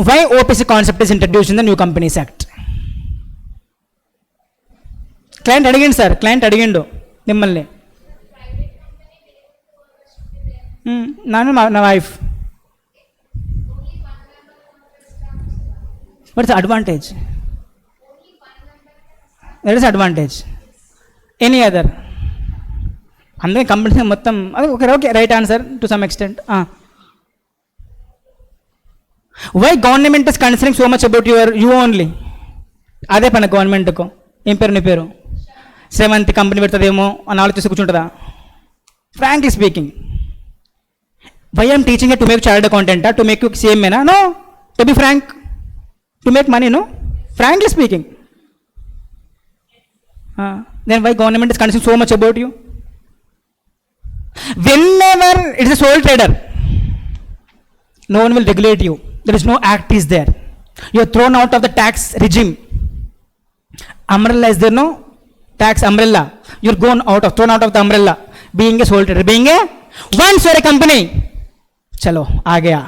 why OPC concept is introduced in the New Companies Act? Client అడిగిండు sir, client అడిగిండు మిమ్మల్ని. నాను నా wife. What is advantage? That is advantage. Any other? అందుకే company మొత్తం okay right answer to some extent. Why government is considering so much about you only? అదే పని గవర్నమెంట్కు. ఏం పేరు నీ పేరు? శ్రీమంతి కంపెనీ పెడుతుందేమో అని ఆలోచిస్తూ కూర్చుంటుందా? Frankly speaking, why I'm teaching to make chartered అకౌంటెంటా, టు మేక్ యూ CMA నా? No, to be frank, to make money. No, frankly speaking. Then why government is concern so much about you? whenever it is a sole trader, no one will regulate you. There is no act is there. You are thrown out of the tax regime. Umbrella is there, no? Tax umbrella. You are thrown out of the umbrella. Being a sole trader, being a, once you are a company, chalo, aa gaya.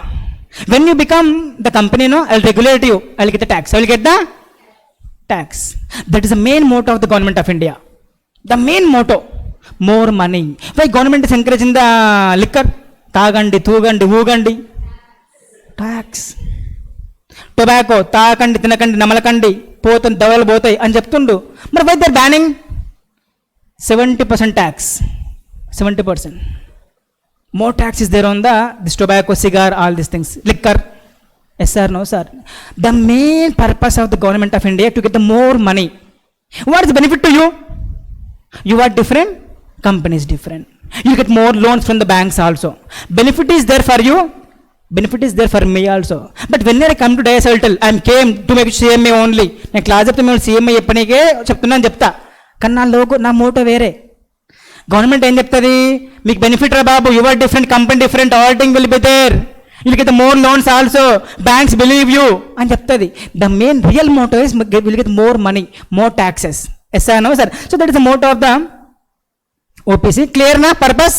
When you become the company, no, I'll regulate you. I'll get the tax. I will get the tax. That is the main motto of the government of India. The main motto, more money. Why government is encouraging the liquor? Taagandi, Thugandi, Ugandi. Tax. Tobacco, తాకండి, తినకండి, నమలకండి, పోతుంది, దవలు పోతాయి అని చెప్తుండు. మరి why they're banning? 70% tax, 70%. More tax is there on this tobacco, cigar, all these things, liquor. Yes sir, no sir? The main purpose of the government of India to get the more money. What is the benefit to you? You are different, company is different. You get more loans from the banks also. Benefit is there for you. Benefit is there for me also. But when I come to Diasultal, I came to make CMA only. నేను class చెప్తే మేము CMA చెప్పనికే చెప్తున్నాను చెప్తా, కానీ నా logo, నా Moto వేరే. Government ఏం చెప్తుంది? మీకు బెనిఫిట్ రా బాబు, your different, company different, auditing will be there, will get more loans also, banks believe you అని చెప్తుంది. The main real motto is will get more money, more taxes. Yes or no sir? So that is the motto of the OPC. Clear na purpose?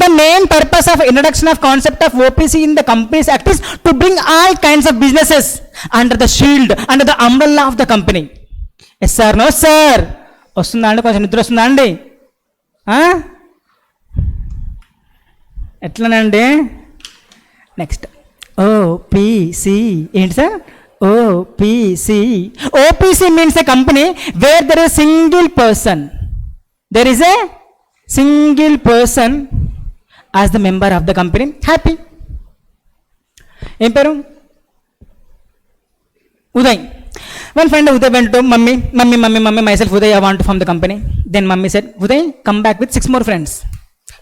The main purpose of introduction of concept of OPC in the Companies Act is to bring all kinds of businesses under the shield, under the umbrella of the company. Yes sir, no sir? వస్తుందా అండి? కొంచెం నిద్ర వస్తుందా అండి? ఎట్లనండి? Next OPC ఏంటి sir? OPC. OPC means a company where there is single person. There is a single person as the member of the company. Happy. Em peru? Uday. One friend of Uday went to mummy, myself Uday, I want to form the company. Then mummy said, Uday, come back with 6 more friends.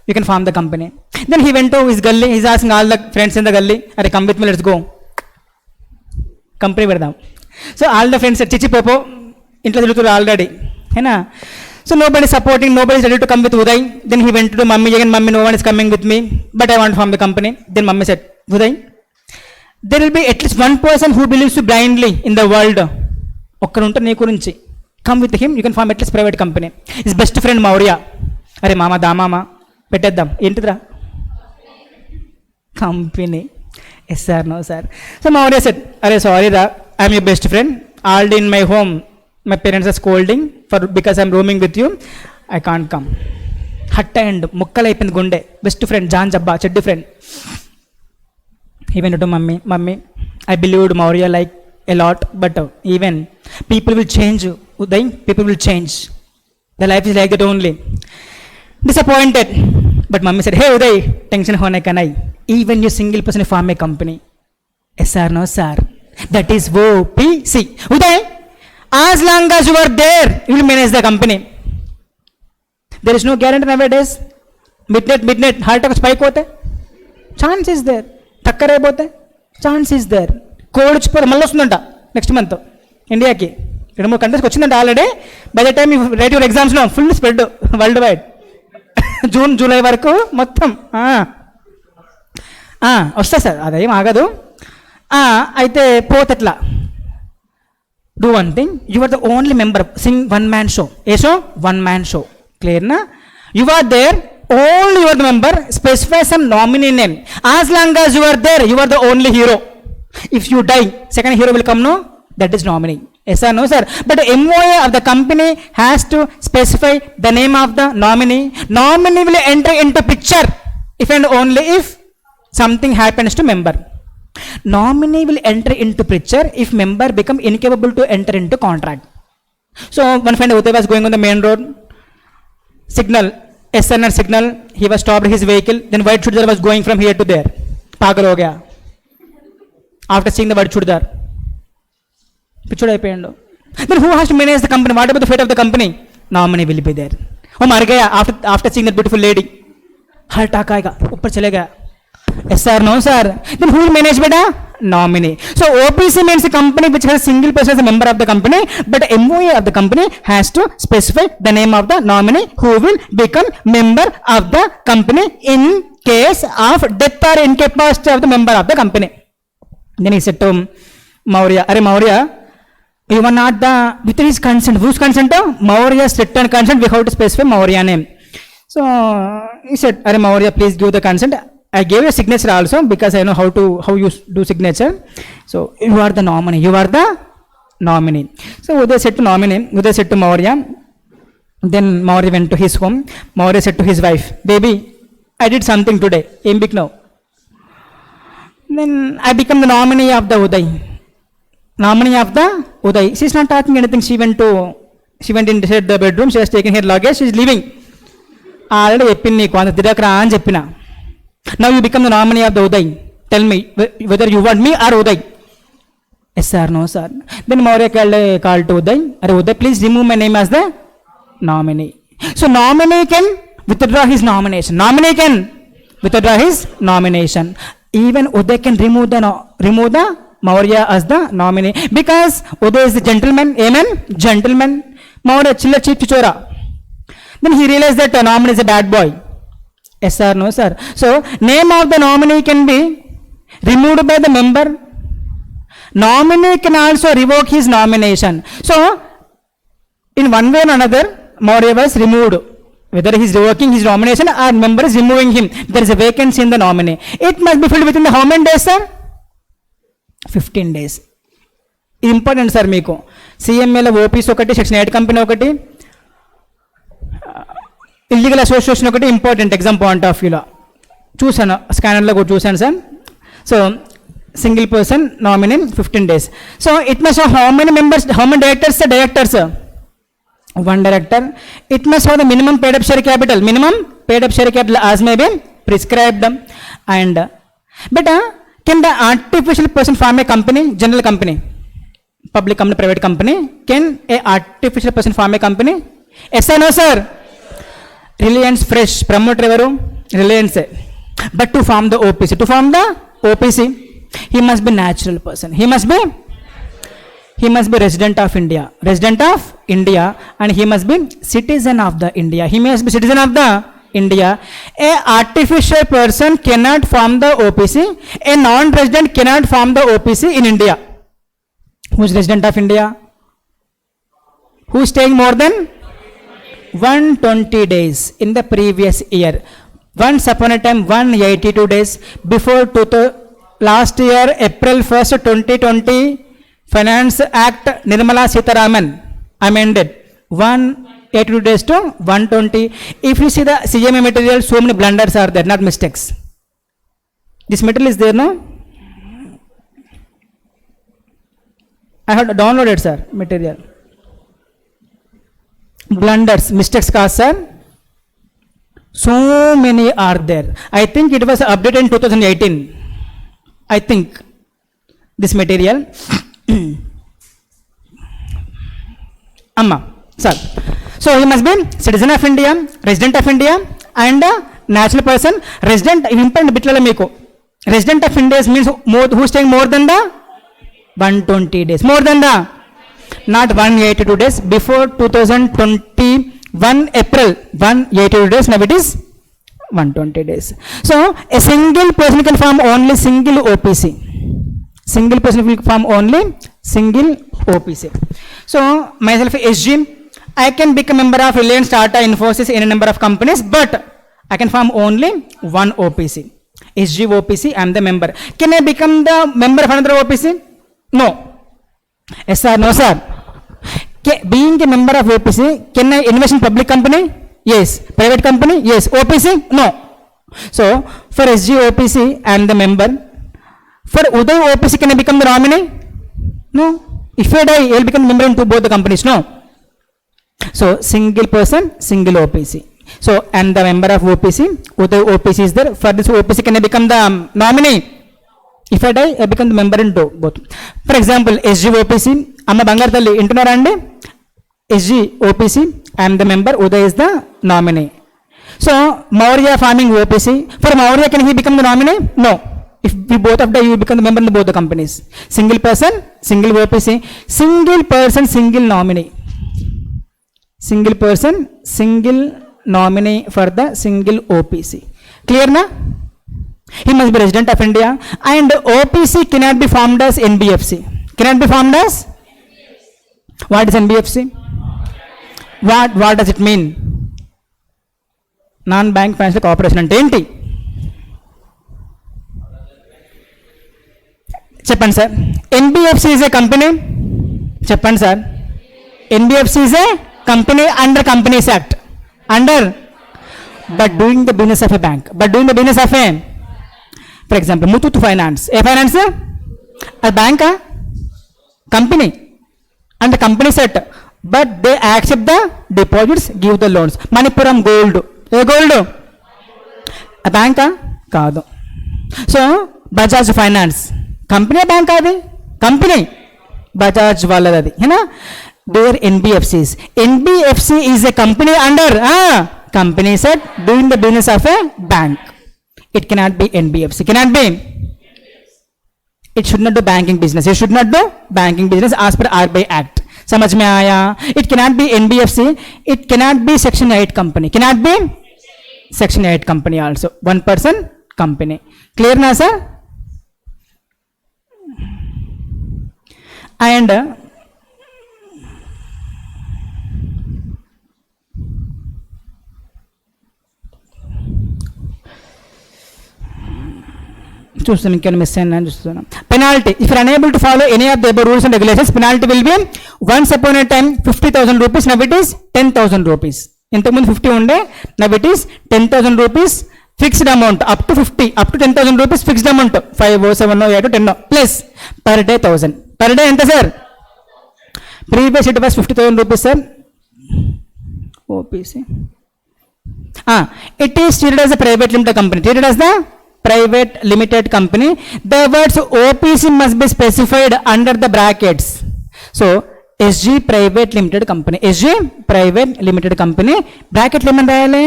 You can form the company. Then he went to his gully. He's asking all the friends in the gully, "Are come with me, let's go. Company పెడదాం." So all the friends said, "Chichi popo, ఇంట్లో తిరుగుతున్నారు already." Hena. So nobody supporting, nobody is ready to come with Uday. Then he went to mummy again, "Mummy, no one is coming with me, but I want to form the company." Then mummy said, "Uday, there will be at least one person who believes you blindly in the world. ఒక్కరు ఉంటారు నీ గురించి. Come with him, you can form at least private company." His best friend Maurya. అరే మామ దా మామ పెట్టేద్దాం. ఏంటిదిరా? Company. Yes sir, no sir. So Maurya said, అరే సారీ రా, I'm your best friend. All day in my home my parents are scolding because I'm roaming with you. I can't come. Hurt and ముక్కలైపోయింది గుండె. Best friend జాన్ జబ్బా, చెడ్డి friend. He went to mummy, I believed Maurya like a lot, but even people will change. Uday, people will change. The life is like that only. Disappointed. But mummy said, "Hey Uday, tension hone ka nahi. Even you single person form a company." Yes sir, no sir. That is OPC. Uday, as long as you are there, you will manage the company. There is no guarantee nowadays. Midnight heart attack spike hote. Chance is there. టక్కర్ అయిపోతే chance is there. Covid వచ్చిపోతే మళ్ళీ వస్తుందంట next month ఇండియాకి. 2-3 కంట్రీస్కి వచ్చిందంట already. By the time right your ఎగ్జామ్స్లో full spread world wide. June July వరకు మొత్తం వస్తా సార్, అదేం ఆగదు. అయితే పోతట్లా. Do one thing, you are the only member. Sing one man show. ఏ షో? One man show. క్లియర్నా? You are there, only you are the member. Specify some nominee name. As long as you are there, you are the only hero. If you die, second hero will come, no? That is nominee. Yes or no sir? But MOA of the company has to specify the name of the nominee. Nominee will enter into picture if and only if something happens to member. Nominee will enter into picture if member become incapable to enter into contract. So one friend Uday was going on the main road, signal SNR signal, he was stopped his vehicle, then white chudar was going from here to there. Pagal ho gaya after seeing the white chudar. Pichud అయిపోయాడు. Then who has to manage the company? What about the fate of the company? Nominee will be there. वो मर गया after seeing that beautiful lady. Heart attack आएगा, ऊपर चले गया. Yes sir, no sir. Then who will manage beta? Nominee. So OPC means a company which has a single person as a member of the company, but MOA of the company has to specify the name of the nominee who will become member of the company in case of death or incapacity of the member of the company. Then he said to Maurya, "Are Maurya, you are not the with his consent. Whose consent? Maurya's written consent. We have to specify Maurya name." So he said, "Are Maurya, please give the consent. I gave you a signature also because I know how you do signature. So you are the nominee. You are the nominee." So Uday said to nominee. Uday said to Maurya. Then Maurya went to his home. Maurya said to his wife, "Baby, I did something today. Aim big now. Then I become the nominee of the Uday. Nominee of the Uday." She is not talking anything. She went inside the bedroom. She has taken her luggage. She is leaving. Already చెప్పింది నీకు అంత తిరగరా అని చెప్పిన. Now you become the nominee of the Uday. Tell me whether you want me or Uday. Yes sir, no sir. Then Maurya called to Uday. Are Uday, please remove my name as the nominee. So nominee can withdraw his nomination. Nominee can withdraw his nomination. Even Uday can remove the Maurya as the nominee because Uday is the gentleman. Amen? Gentleman. Maurya chilla cheap chora. Then he realized that nominee is a bad boy. Yes sir, no sir. So name of the nominee can be removed by the member. Nominee can also revoke his nomination. So in one way or another, Maurya was removed. Whether he is revoking his nomination or member is removing him, there is a vacancy in the nominee. It must be filled within the how many days sir? 15 days. Important sir మీకు. CMA లో OPC ఒకటి, section 8 company ఒకటి, illegal association ఒకటి important exam point of వ్యూలో చూసాను. స్కానర్లో కూడా చూశాను sir. So single person nominee 15 days. So it must have how many members, how many directors? Directors. One director. It must have the minimum paid up share capital. Minimum paid up share capital as may be prescribed. And but can the artificial person form a company? General company, public company, private company? Can a artificial person form a company? Yes or no, sir? Reliance Fresh promoter evaru? Reliance. But to form the OPC, he must be natural person. He must be resident of India, and he must be citizen of the India. He must be citizen of the India. A artificial person cannot form the OPC. A non-resident cannot form the OPC in India. Who is resident of India? Who is staying more than 120 days in the previous year? Once upon a time 182 days before last year April 1st 2020 Finance Act Nirmala Sitharaman amended 182 days to 120. If you see the CMA material, so many blunders are there, not mistakes. This material is there, no? I have downloaded, sir, material. Blunders, mistakes, sir. So many are there. I think it was updated in 2018. I think this material. Amma, sir. So he must be citizen of India, resident of India, and natural person. Resident, important bitlala meeku. Resident of India means who staying more than the 120 days. More than the, not 182 days. Before 2021 April 182 days. Now it is 120 days. So a single person can form only single OPC. Single person will form only single OPC. So myself SG, I can become a member of Reliance, Tata, Infosys, in a number of companies, but I can form only one OPC. SG OPC, I am the member. Can I become the member of another OPC? No. Yes sir, no sir. Being a member of OPC, can I invest in public company? Yes. Private company? Yes. OPC? No. So for SG OPC, I am the member. For Uday OPC, can I become the nominee? No. If I die, I will become member into both the companies. No. So single person, single OPC. So and the member of OPC, Uday OPC is there. For this OPC, can I become the nominee? If I die, I become the member into both. For example, SG OPC, Amma Bangarthalli, intunara andi? SG OPC, I am the member, Uday is the nominee. So Maurya farming OPC, for Maurya, can he become the nominee? No. If we both of the, you become the member in both the companies. Single person, single OPC, single person, single nominee. Single person, single nominee for the single OPC. Clear na? He must be resident of India, and OPC cannot be formed as NBFC. Cannot be formed as? What is NBFC? What does it mean? Non-bank financial corporation అంటే ఏంటి? చెప్పండి sir. NBFC is a company. చెప్పండి sir. NBFC is a company under companies act. Under but doing the business of a bank. But doing the business of a, for example Muthoot finance. ఏ finance? అది బ్యాంకా? Company and company set. But they accept the deposits, give the loans. Manappuram gold. ఏ gold? బ్యాంకా? కాదు. So Bajaj finance company, bank అది company, Bajaj వాళ్ళది అది. ఏనా? There NBFCs. NBFC is a company under company set doing the business of a bank. It cannot be NBFC. Cannot be. It should not do banking business. It should not do banking business as per RBI Act. समझ में आया? It cannot be NBFC. It cannot be Section 8 company. Cannot be Section 8 company also. One person company. Clear na sir? And చూస్తాను ఇంకేమైనా miss అయినా చూస్తున్నాను. Penalty if you unable to follow any of the above rules and regulations, penalty will be once upon a time 50,000 rupees. Now it is 10,000 rupees. ఇంతకుముందు 50 ఉండే, now it is 10,000 rupees fixed amount up to 50, up to 10,000 rupees fixed amount, 5, 7, 8, 10 plus per day 1,000. Per day ఎంత sir? Previous it was 50,000 rupees sir. OPC it is treated as a private limited company, treated as the private limited company. The words OPC must be specified under the brackets. So SG private limited company, SG private limited company, bracket లో ఏమని రాయాలి?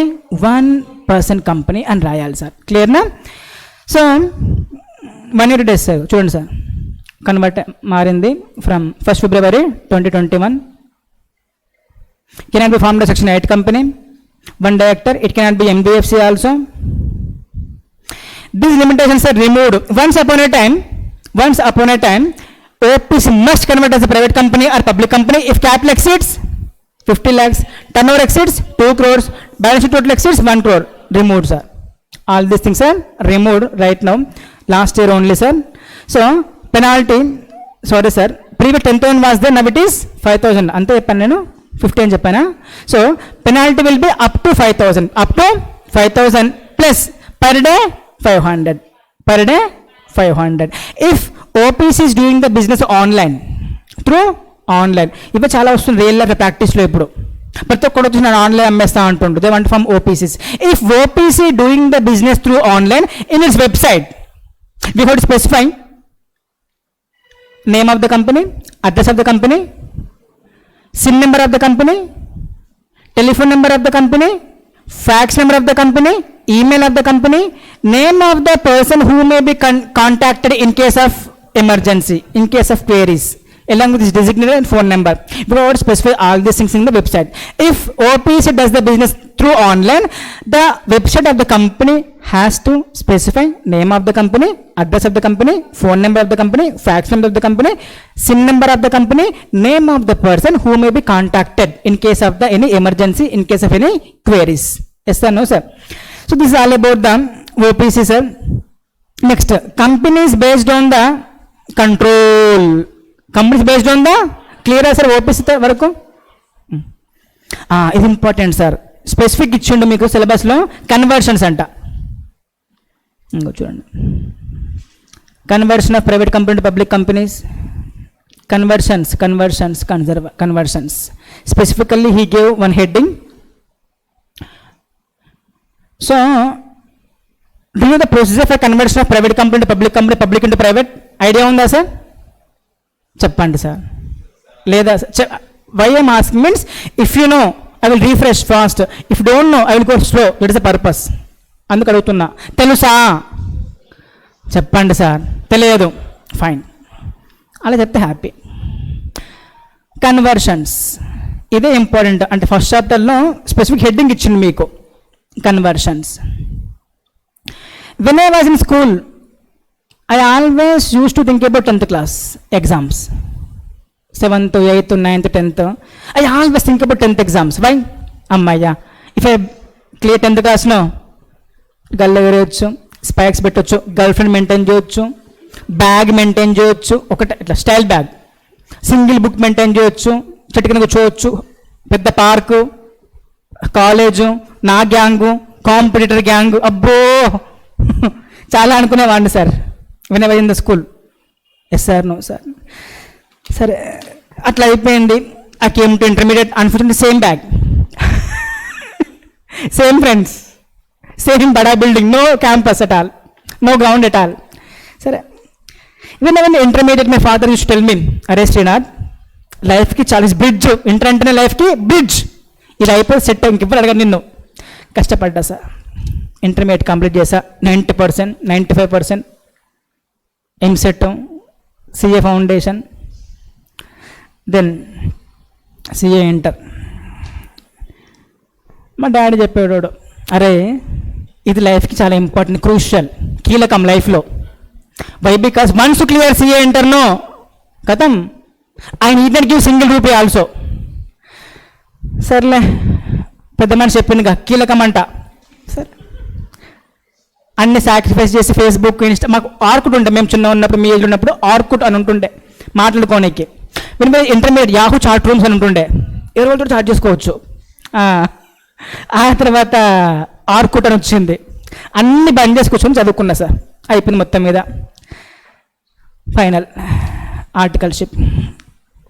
1% company అని రాయాలి sir. క్లియర్నా? So 1 year days sir చూడండి sir, convert మారింది from 1st February 2021. Cannot be formed section 8 company, 1 director, it cannot be NBFC also. These limitations are removed. Once upon a time, OPC must convert as a private company or public company if capital exceeds 50 lakhs, turnover exceeds 2 crores, balance sheet total exceeds 1 crore. Removed, sir. All these things are removed right now. Last year only, sir. So, penalty, sorry, sir. Previous 10,000 was there, now it is 5,000. Ante cheppanu nenu. 15 చెప్పానా? So penalty will be up to 5,000 plus per day 500. If OPC is doing the business online, through online, ఇప్పుడు చాలా వస్తుంది real life ప్రాక్టీస్లో. ఇప్పుడు ప్రతి ఒక్కరు వచ్చి నేను online అమ్మేస్తా అంటుండ్రు. They want from OPCs. If OPC doing the business through online in its website, we had specify name of the company, address of the company, SIN number of the company, telephone number of the company, fax number of the company, email of the company, name of the person who may be contacted in case of emergency, in case of queries, along with his designated phone number. We would specify all these things in the website. If OPC does the business through online, the website of the company has to specify name of the company, address of the company, phone number of the company, fax number of the company, SIN number of the company, name of the person who may be contacted in case of the any emergency, in case of any queries. Yes sir, no sir. So this is all about the OPC, sir. Next, companies based on the control. Companies based on the clear sir OPC వరకు. ఇది important sir, specific ఇచ్చిండు మీకు సిలబస్లో. Conversions అంట, ఇంకో చూడండి. Conversion of private company to public companies, conversions. Specifically he gave one heading. So do you the procedure for conversion of private company to public company, public into private, idea ఉందా sir? చెప్పండి sir. లేదా why I'm asking means if you know I will refresh fast, if don't know I will go slow. That is the purpose. అందుకు అడుగుతున్నా. తెలుసా? చెప్పండి sir. తెలియదు, fine, అలా చెప్తే హ్యాపీ. కన్వర్షన్స్ ఇదే ఇంపార్టెంట్. అంటే ఫస్ట్ చాప్టర్లో స్పెసిఫిక్ హెడ్డింగ్ ఇచ్చింది మీకు, conversions. When I was in school, I always used to think about 10th class exams, 7th, 8th, 9th, 10th. I always think about 10th exams. Why? Ammaya, if I clear 10th class no, గల్ల వేయచ్చు, spikes పెట్టచ్చు, girl friend maintain చేయొచ్చు, bag maintain చేయొచ్చు, ఒకటి ఇట్లా style bag, single book maintain చేయొచ్చు, చెట్టు కింద కూర్చోవచ్చు, పెద్ద పార్కు, కాలేజు, నా గ్యాంగు, కాంపిటీటర్ గ్యాంగు. అబ్బో చాలా అనుకునేవాడిని sir when I was in the school. Yes sir, no sir. సరే అట్లా అయిపోయింది. I came to intermediate, unfortunately same bag, same friends, same bada building, no campus at all, no ground at all. సరే when I was in intermediate, my father used to tell me, అరే శ్రీనాథ్, లైఫ్కి చాలా bridge, inter అంటేనే లైఫ్కి bridge, ఇది అయిపోయి set. ఇంకెప్పుడు అడగను నిన్ను. కష్టపడ్డా సార్, ఇంటర్మీడియట్ కంప్లీట్ చేసా, 90%, 95%, EAMCET, CA foundation, then CA inter. మా డాడీ చెప్పేవాడు, అరే ఇది లైఫ్కి చాలా ఇంపార్టెంట్, క్రూషియల్, కీలకం లైఫ్లో. Why? Because once clear CA ఇంటర్నో కథం, I need not give single rupee also. సర్లే, పెద్ద మనిషి చెప్పిందిగా కీలకం అంట. సరే అన్ని సాక్రిఫైస్ చేసి ఫేస్బుక్, ఇన్స్టా, మాకు ఆర్కుట్ ఉండే, మేము చిన్న ఉన్నప్పుడు, మీ ఏజ్ ఉన్నప్పుడు ఆర్కుట్ అని ఉంటుండే మాట్లాడుకోనికి. మీరు ఇంటర్మీడియట్ యాహూ చాట్ రూమ్స్ అని ఉంటుండే, ఏ రోజు చాట్ చేసుకోవచ్చు. ఆ తర్వాత ఆర్కుట్ అని వచ్చింది, అన్ని బంద్ చేసి కూర్చొని చదువుకున్నా సార్. అయిపోయింది మొత్తం మీద. Final articleship.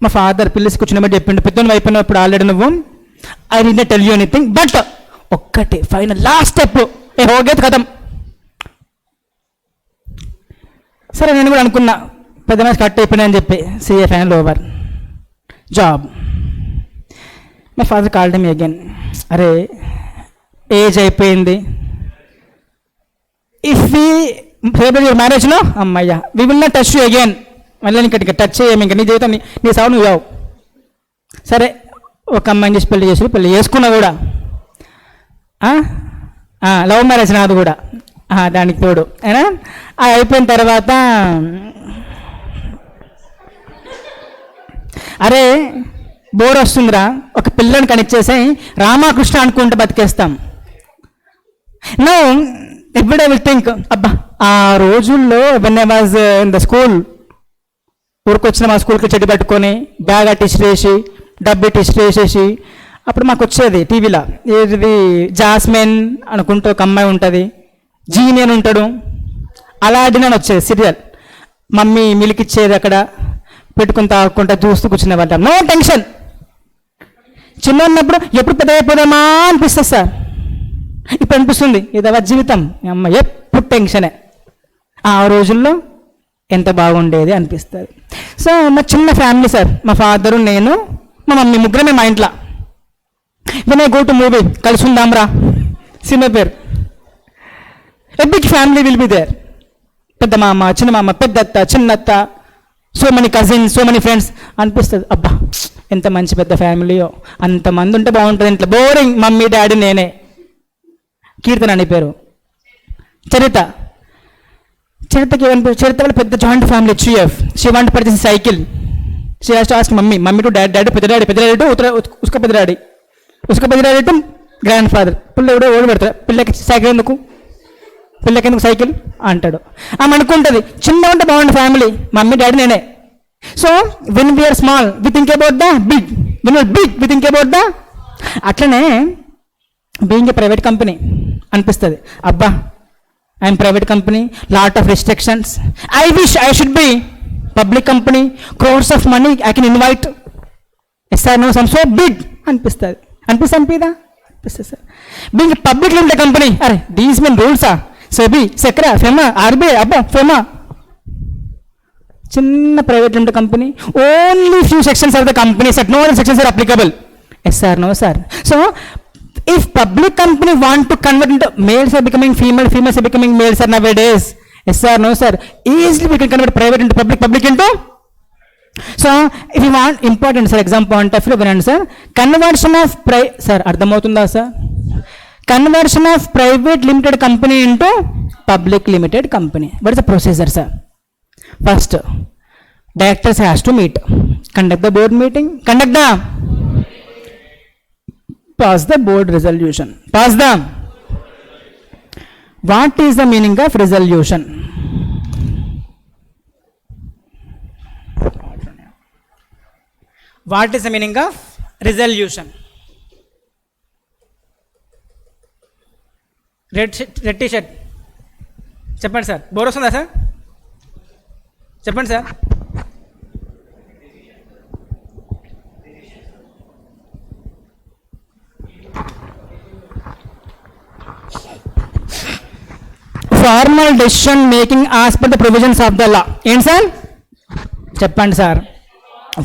మా ఫాదర్ పిలిచి కూర్చున్నప్పుడు చెప్పిండు, పెద్దోళ్ళు అయిపోయినప్పుడు ఆల్రెడీ నువ్వు I did tell you anything, but ఒక్కటి ఫైనల్ లాస్ట్ స్టెప్ ఏ హోగేది కథం. సరే నేను కూడా అనుకున్నా పెద్ద మ్యాచ్ కట్ అయిపోయినా అని చెప్పి. CA final over, job. My father called me again, అరే ఏజ్ అయిపోయింది, ఇఫ్ వి ఫేవర్ యువర్ మ్యారేజ్లో అమ్మయ్యా we will not touch you again, మళ్ళీ ఇంకా టచ్ చేయము, ఇంకా నీ జీవితం నీ సావు నువ్వు యావు. సరే ఒక అమ్మాయిని చేసి పెళ్లి చేసుకున్నా కూడా. లవ్ మ్యారేజ్ నాది కూడా దానికి తోడు అయినా. అయిపోయిన తర్వాత అరే బోర్ వస్తుందిరా, ఒక పిల్లని కనిచ్చేసి రామకృష్ణ అనుకుంటే బతికేస్తాం. నో ఎవ్రీ విల్ థింక్, అబ్బా ఆ రోజుల్లో when I was in the school, ఊరికొచ్చిన మా స్కూల్కి చెట్టు పట్టుకొని బ్యాగ్ టిష్రేసి డబ్బి టిష్రేసేసి, అప్పుడు మాకు వచ్చేది టీవీలో ఇది జాస్మిన్ అనుకుంటూ ఒక అమ్మాయి ఉంటుంది, జీనియన్ ఉంటాడు, అలాంటిని అని వచ్చేది సీరియల్. మమ్మీ మిల్క్ ఇచ్చేది, అక్కడ పెట్టుకుని తాగుకుంటా చూస్తూ కూర్చునేవాళ్ళం, నో టెన్షన్. చిన్న ఉన్నప్పుడు ఎప్పుడు పెద్ద అయిపోదామా అనిపిస్తుంది సార్. ఇప్పుడు అనిపిస్తుంది ఇదవ జీవితం, అమ్మ ఎప్పుడు టెన్షనే. ఆ రోజుల్లో ఎంత బాగుండేది అనిపిస్తుంది. సో మా చిన్న ఫ్యామిలీ సార్, మా ఫాదరు, నేను, మా మమ్మీ, ముగ్గురమే మా ఇంట్లో. When I go to movie, Kalisi Undamraa cinema పేరు, a big family will be there. పెద్ద మామ, చిన్న మామ, పెద్దత్త, చిన్నత్త, so many cousins, so many friends అనిపిస్తుంది. అబ్బా ఎంత మంచి పెద్ద ఫ్యామిలీయో, అంతమంది ఉంటే బాగుంటుంది ఇంట్లో. బోరింగ్ మమ్మీ డాడీ నేనే. కీర్తన అని పేరు, చరితకి చరిత వాళ్ళ పెద్ద joint family, HUF. She want purchase cycle, she has to ask mummy to daddy, పెద్ద డాడీ టు ఉస్క పెద్ద డాడీ టు గ్రాండ్ ఫాదర్. పిల్ల ఎవడో ఓడి పెడతాడు, పిల్లకి సైకిల్ ఎందుకు, సైకిల్ అంటాడు. ఆమె అనుకుంటుంది చిన్న ఉంటే బాగుంది ఫ్యామిలీ, మమ్మీ డాడీ నేనే. So when we're small we think about the big, when we're big we think about the. అట్లనే బీయింగ్ ఏ ప్రైవేట్ కంపెనీ అనిపిస్తుంది, అబ్బా I'm private company, lot of restrictions, I wish I should be public company, crores of money I can invite, yes or no some so big అనిపిస్తుంది. అనిపిదా? అనిపిస్తుంది సార్. Being public limited company, అరే these mean రూల్సా, SEBI, SCRA, FEMA, RBI, అబ్బా FEMA. చిన్న private limited company, only few sections of the company set, no other sections are applicable. Yes or no sir. So if public company want to convert into males are becoming female, females are becoming males are nowadays, yes sir, no sir, easily we can convert private into public into. So if you want important sir exam point of view vinan sir, conversion of sir ardhamavutunda sir, conversion of private limited company into public limited company. What is the procedure sir? First directors has to meet, conduct the board meeting, pass the board resolution. What is the meaning of resolution? What is the meaning of resolution? Red t-shirt. చెప్పండి sir, bore వస్తుందా sir? చెప్పండి sir. Formal decision making as per the provisions of the law. ఏంటి sir చెప్పండి sir?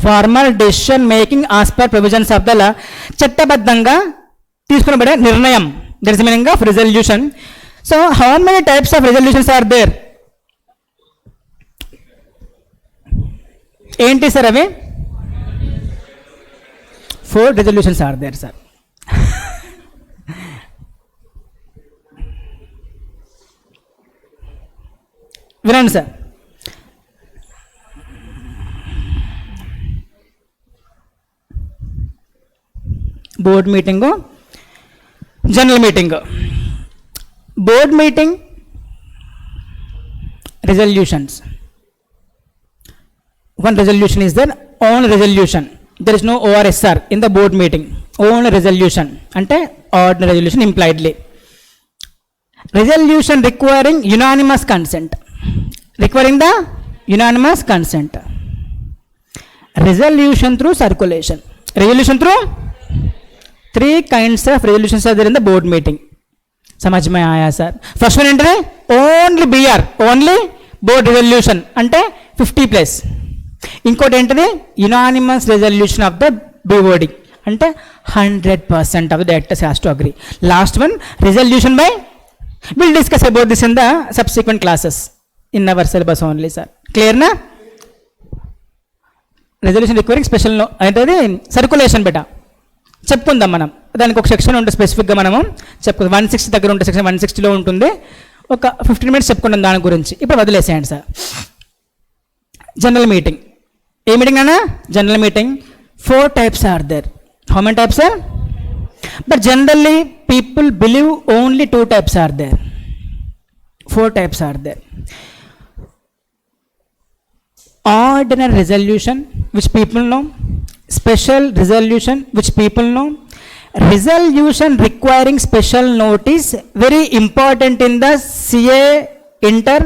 Formal decision making as per provisions of the law, చట్టబద్ధంగా తీసుకునబడే నిర్ణయం. That is the meaning of resolution. So how many types of resolutions are there? ఏంటి sir అవి? 4 resolutions are there sir. వినండి sir. Board meeting, general meeting. Board meeting, resolutions. One resolution is there, only resolution. There is no ORSR in the board meeting. Only resolution. Ante ordinary resolution impliedly. resolution requiring unanimous consent. Requiring the unanimous consent. Resolution through circulation. Resolution through 3 kinds of resolutions are there in the board meeting. समझ में आया sir? First one ఏంటంటే only BR, only board resolution అంటే 50+. ఇంకోటి ఏంటిది unanimous resolution of the boarding అంటే 100% of the directors has to agree. Last one resolution by, will discuss about this in the subsequent classes in our syllabus only sir. క్లియర్నా? Resolution requiring special అంటే circulation బెటా చెప్పుకుందాం మనం. దానికి ఒక section ఉంటుంది స్పెసిఫిక్గా మనము చెప్పుకుందాం. 160 దగ్గర ఉంటుంది, సెక్షన్ 160లో ఉంటుంది. ఒక 15 minutes చెప్పుకుందాం దాని గురించి. ఇప్పుడు వదిలేసేయండి సార్. General meeting. ఏ మీటింగ్ అన్నా? General meeting. 4 types are there. How many types are? But generally people believe only 2 types are there. 4 types are there. Ordinary resolution, which people know. Special resolution, which people know. Resolution requiring special notice, very important in the CA inter,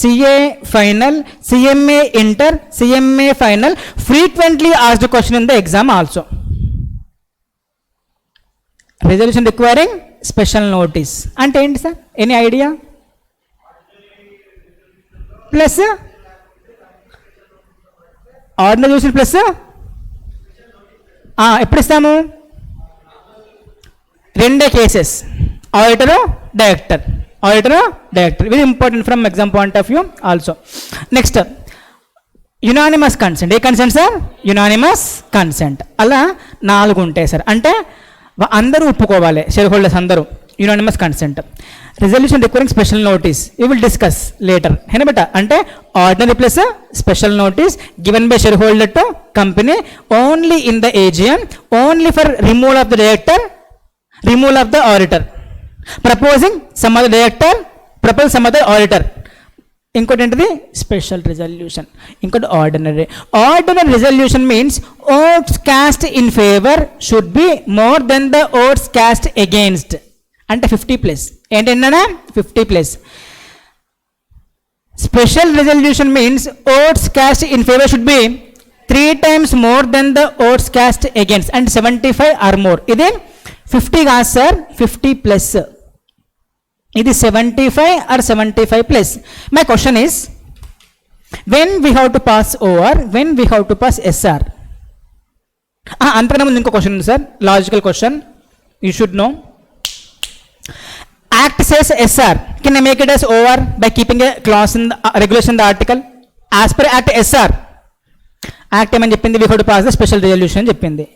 CA final, CMA inter, CMA final. Frequently asked question in the exam also. Resolution requiring special notice. And ఏంటి sir? Any idea? Plus ordinary resolution plus ఎప్పుడు ఇస్తాము? 2 cases, auditor, director. Auditor, director. Very important from exam point of view also. Next unanimous consent. ఏ consent sir? Unanimous consent. అలా 4 ఉంటాయి sir. అంటే అందరూ ఒప్పుకోవాలి, share holders అందరూ. Unanimous consent. Resolution requiring special notice, you will discuss later. హేనా బెటా? అంటే ordinary plus special notice given by share holder to company only in the AGM, only for removal of the director, removal of the auditor, proposing some other director, propose some other auditor. ఇంకోటి ఏంటిది? Special resolution. ఇంకోటి ordinary. Ordinary resolution means votes cast in favour should be more than the votes cast against. అంటే 50+. ఏంటన్నా? 50+. Special resolution means votes cast in favour should be 3 times more than the votes cast against and 75 or more. ఇది 50 కాదు sir, 50+. ఇది 75 or 75+. My question is, when we have to pass over, when we have to pass SR? అంతకన్నా ముందు ఇంకో question ఉంది sir, logical question, you should know. Act says SR. Can I make it as OR by keeping a clause in the regulation in the article? As per Act SR. Act ఏమని చెప్పింది? We have to pass the special resolution చెప్పింది.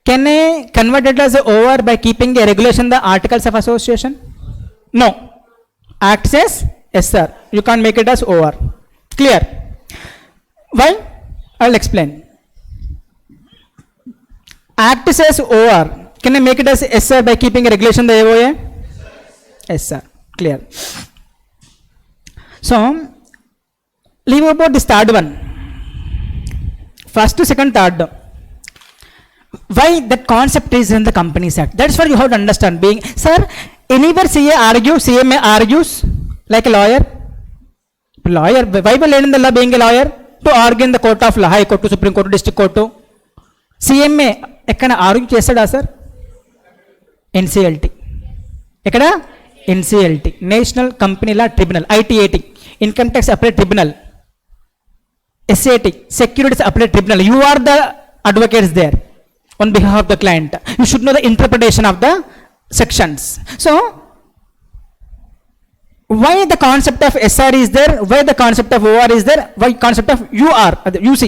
Can I convert it as a OR by keeping a regulation in the articles of association? No. Act says SR. You can't make it as OR. Clear? Why? I'll explain. Act says OR. Can I make it as SR by keeping a regulation in the AOA? Yes sir. Clear. So leave about this third one. First, second, third. Why that concept is in the Companies Act? That's what you have to understand. Being, sir, anywhere CA argues, CMA argues like a lawyer. Lawyer, why will learn in the law being a lawyer? To argue in the court of law, High Court to Supreme Court to District Court to CMA. ఎక్కడ argue చేస్తాడా సార్? NCLT. ఎక్కడ? NCLT, national company law tribunal. ITAT, income tax appellate tribunal. SAT, securities appellate tribunal. You are the advocates there on behalf of the client. You should know the interpretation of the sections. So why the concept of SR is there? Why the concept of OR is there? Why concept of UR, UC,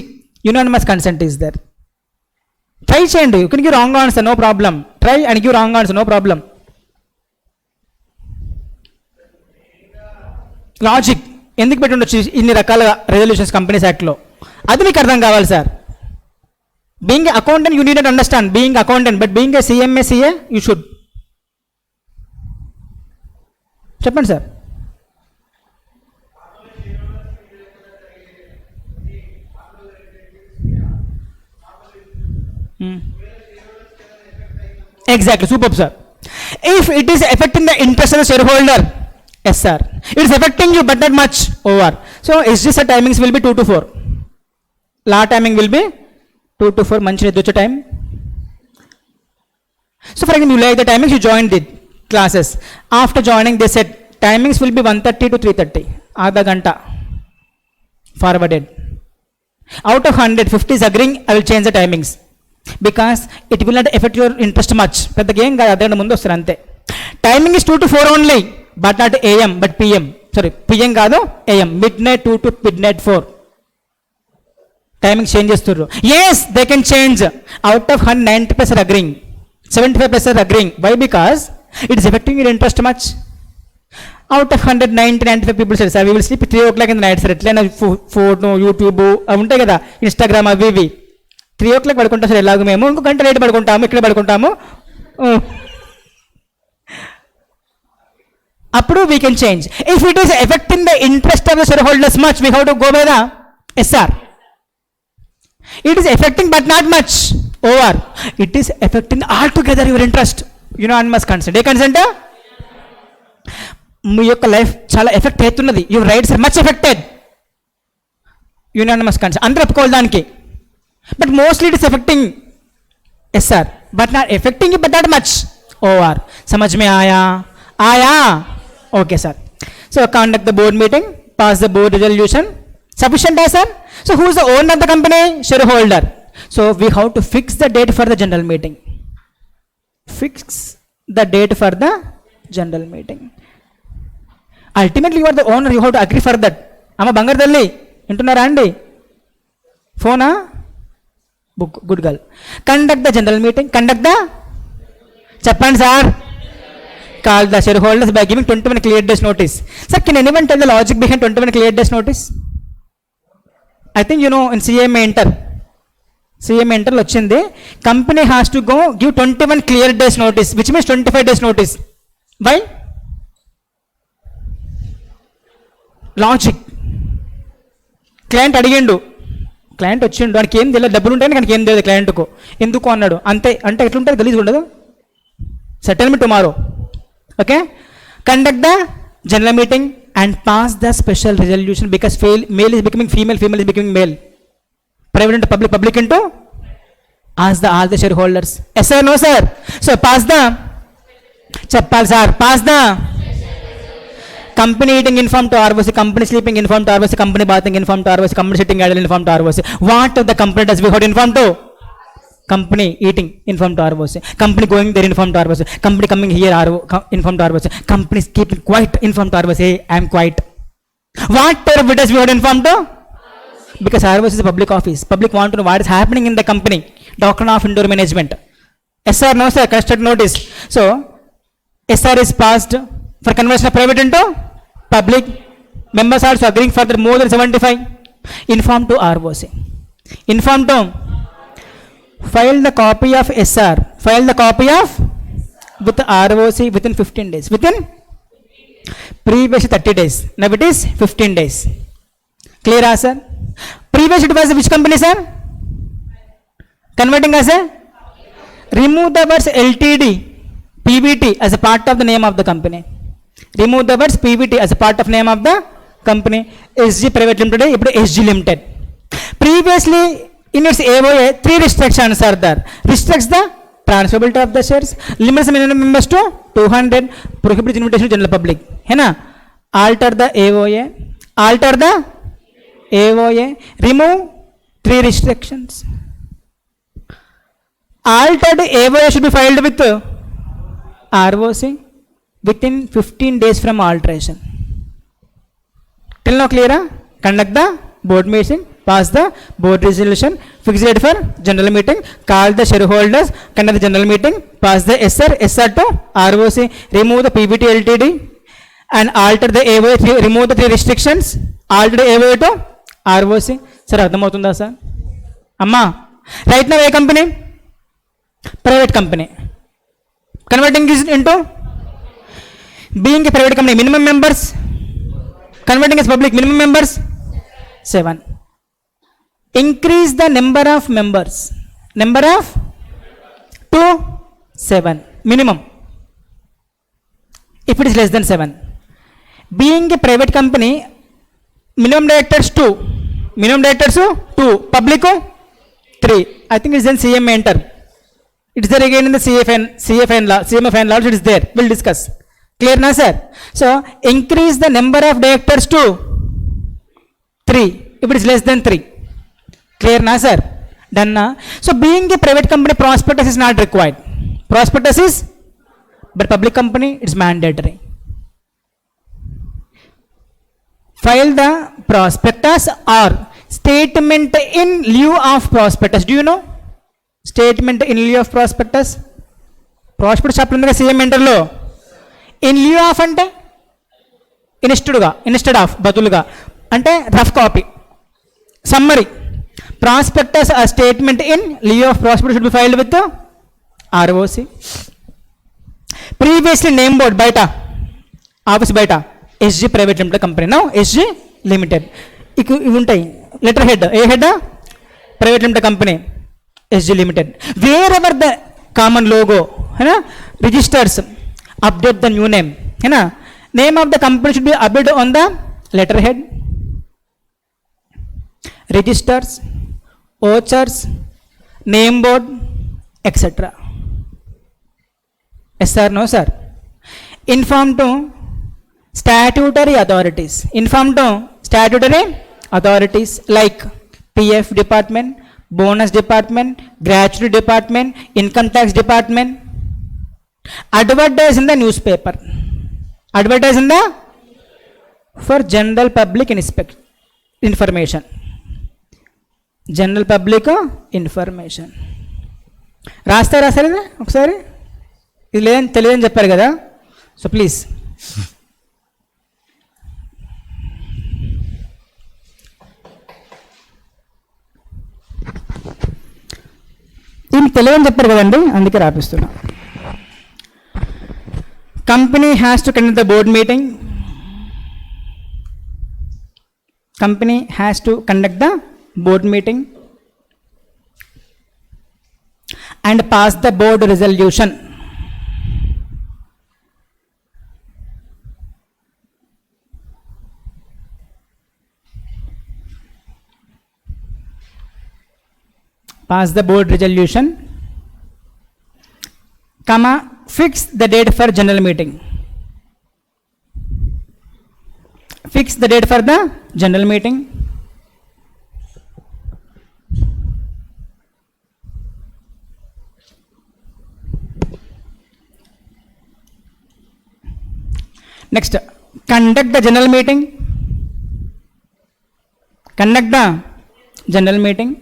unanimous consent is there? Try చేయండి. You can give wrong answer, no problem. Try and give wrong answer, no problem. Logic ఎందుకు పెట్టి ఉండొచ్చు ఇన్ని రకాల resolutions companies యాక్ట్లో? అది మీకు అర్థం కావాలి sir. Being accountant you need to understand being accountant, but being a CMA CA you should. చెప్పండి sir. Exactly, super sir. If it is affecting the interest of the shareholder, yes sir, it is affecting you but not much, over. So SGS timings will be 2 to 4. La timing will be 2 to 4, manchi nidoche time. So for example, you like the timings, you joined the classes. After joining, they said timings will be 1:30 to 3:30, aadha ganta forwarded. Out of 100, 50 is agreeing, I will change the timings because it will not affect your interest much. పెద్దగా ఏం కాదు, అదే ముందు వస్తారు అంతే. Timing is 2 to 4 only, but not AM but PM. Sorry, PM కాదు, AM. midnight 2 to midnight 4. Timing change చేస్తున్నారు. Yes, they can change. Out of 100, 90% are agreeing, 75% are agreeing. Why? Because it is affecting your interest much. Out of 100, 90, 95 people said, sir, we will sleep 3 o'clock in the night, sir. ఎట్లయినా phone, YouTube అవి ఉంటాయి కదా, Instagram అవి ఇవి. 3 o'clock పడుకుంటాం sir, ఎలాగో మేము ఇంకో గంట లేట్ పడుకుంటాము, ఇక్కడ పడుకుంటాము. అప్పుడు we can change. If it is affecting the interest of the share holders much, we have to go by the SR. It is affecting but not much, over. It is affecting altogether your interest. Unanimous consent. ఏ consent? మీ యొక్క life చాలా effect అవుతున్నది, your rights are much affected. Unanimous consent, అందరూ ఒప్పుకోవాలి దానికి. But mostly it is affecting SR, but not affecting but not much, over. సమజ్ మే ఆయా? ఆయా? Okay sir. So conduct the board meeting, pass the board resolution. Sufficient, sir? So who is the owner of the company? Shareholder. So we have to fix the date for the general meeting. Fix the date for the general meeting. Ultimately you are the owner, you have to agree for that. Amma Bangar Dalli, intunnara andi? Phone? Book, good girl. Conduct the general meeting. Conduct the? Cheppandi sir. Call the shareholders by giving 21 clear days notice. Sir, can anyone tell the logic behind 21 clear days notice? I think you know in CMA Enter లో వచ్చింది, company has to go give 21 clear days notice, which means 25 days notice. Why? Logic. Client అడిగిండు, client వచ్చిండు, వానికి ఏం తెలియదు, డబ్బులు ఉంటాయని కానీ ఏం తెలియదు క్లయింట్కు. ఎందుకు అన్నాడు, అంతే. అంటే ఎట్లుంటుంది, గలీజ్ ఉండదు. Settlement tomorrow. Okay. Conduct the general meeting and pass the special resolution, because male is becoming female, female is becoming male. Private into public, public into? Ask all the shareholders. Yes sir, no sir? So pass the, Chappal sir, pass the company eating inform to ROC, company sleeping inform to ROC, company bathing inform to ROC, company sitting idle inform to ROC. What the company does we have to inform to? Company eating inform to ROC, company going there inform to ROC, company coming here inform to ROC, company keeping quiet inform to ROC. I am quiet. What does we have to inform to? Because ROC is a public office, public want to know what is happening in the company. Doctrine of indoor management. Yes sir, no sir? Construct notice. So SR is passed for conversion of private into public. Members also agreeing for the more than 75. Inform to ROC. Inform to. File the copy of SR. File the copy of with ROC within 15 days. Within previous 30 days. Now it is 15 days. Clear, sir? Previous it was which company, sir? Converting as a? Remove the words LTD, PVT as a part of the name of the company. Remove the words PVT as a part of name of the company. SG Private Limited, ఇప్పుడు SG Limited. Previously in its AOA, 3 restrictions are there. Restricts the transferability of the shares, limits minimum members to 200, prohibits invitation to general public. है ना? Alter the AOA, alter the AOA, remove 3 restrictions. Altered AOA should be filed with ROC within 15 days from alteration. Till now clear? Conduct the board meeting, pass the board resolution, fix date for general meeting, call the shareholders, conduct the general meeting, pass the SR to ROC, remove the PVT LTD and alter the AOA, remove the 3 restrictions, alter the AOA to ROC. Sir, అర్థమవుతుందా sir? అమ్మా, right now A company? Private company. Converting is into being a private company, minimum members, converting is public, minimum members 7. Increase the number of members. Number of 2, 7 minimum. if it is less than 7. Being a private company, minimum directors 2, public 3. I think it's then CM enter. It's there again in the CFN law, CMFN law, it is there. We'll discuss. Clear na sir? So increase the number of directors to 3 if it is less than 3. Clear na sir? Done na? So being a private company, prospectus is not required. Prospectus is, but public company it's mandatory. File the prospectus or statement in lieu of prospectus. Do you know? Statement in lieu of prospectus. Prospectus chapter ఉంది కదా CM ఎంటర్లో. In Liu of అంటే instead of బదులుగా అంటే rough copy summary. Prospectus ఆ statement in Liu of prospectus should be filed with ROC. Previously name board బయట office బయట SG private limited company, now SG limited. ఇవి ఉంటాయి letter head, A head private limited company SG limited. Wear ever the common logo है ना, registers update the new name है ना. Name of the company should be updated on the letterhead. Registers, vouchers, name board, etc. Yes sir, no sir. Inform to statutory authorities. Inform to statutory authorities like PF department, bonus department, gratuity department, income tax department. Advertise in the newspaper. Advertise in the for general public information. General public information. రాస్తారా సరే ఒకసారి, ఇది లేదని తెలియదని చెప్పారు కదా, so please. దీనికి తెలియదని చెప్పారు కదండి, అందుకే రాపిస్తున్నా. Company has to conduct the board meeting. Company has to conduct the board meeting and pass the board resolution. Pass the board resolution, comma, fix the date for general meeting. Fix the date for the general meeting. Next, conduct the general meeting. Conduct the general meeting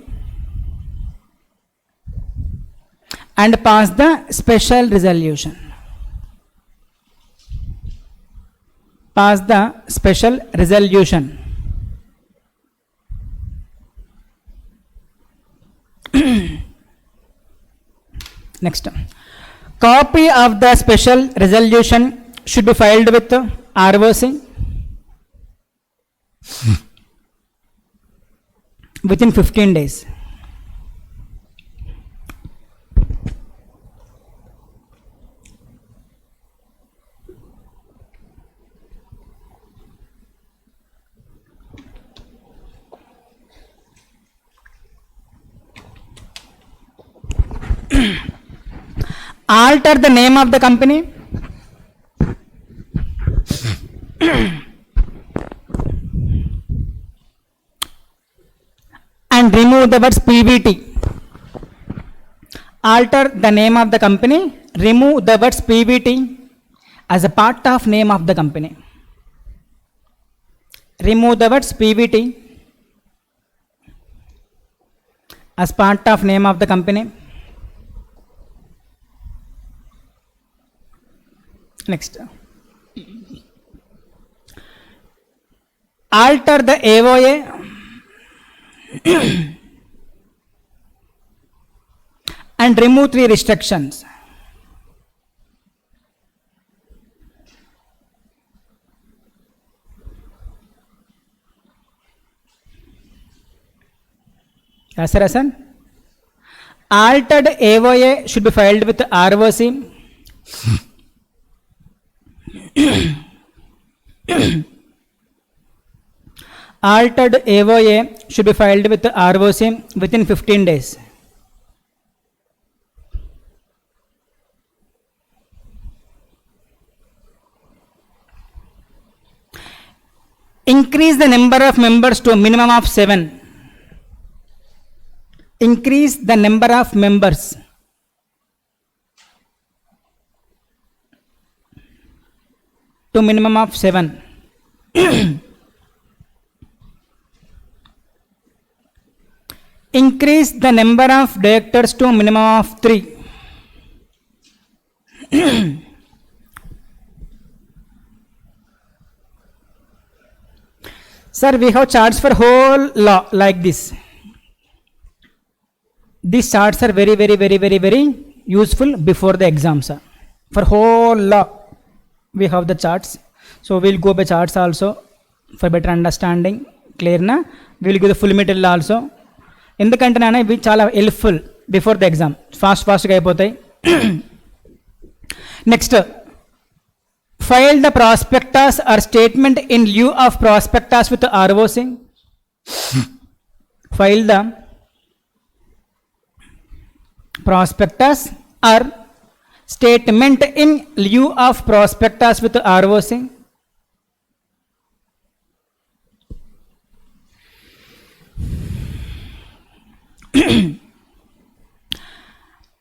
and pass the special resolution. Pass the special resolution. Next, copy of the special resolution should be filed with ROC within 15 days. Alter the name of the company. And remove the words PVT. Alter the name of the company, remove the words PVT as a part of name of the company. Remove the words PVT as part of name of the company. Next, alter the AOA and remove 3 restrictions. Yes, sir, Hasan. Altered AOA should be filed with ROC Altered AOA should be filed with ROC within 15 days. Increase the number of members to a minimum of 7. Increase the number of members to minimum of 7. Increase the number of directors to minimum of 3. Sir, we have charts for whole law like this. These charts are very useful before the exam, sir. For whole law, we have the charts. So we'll go by charts also for better understanding. Clear na? We'll give the full material also. ఎందుకంటే నాన్న ఇవి చాలా helpful before the exam, ఫాస్ట్గా అయిపోతాయి. Next, file the prospectus or statement in lieu of prospectus with ROC. File the prospectus or statement in lieu of prospectus with ROC.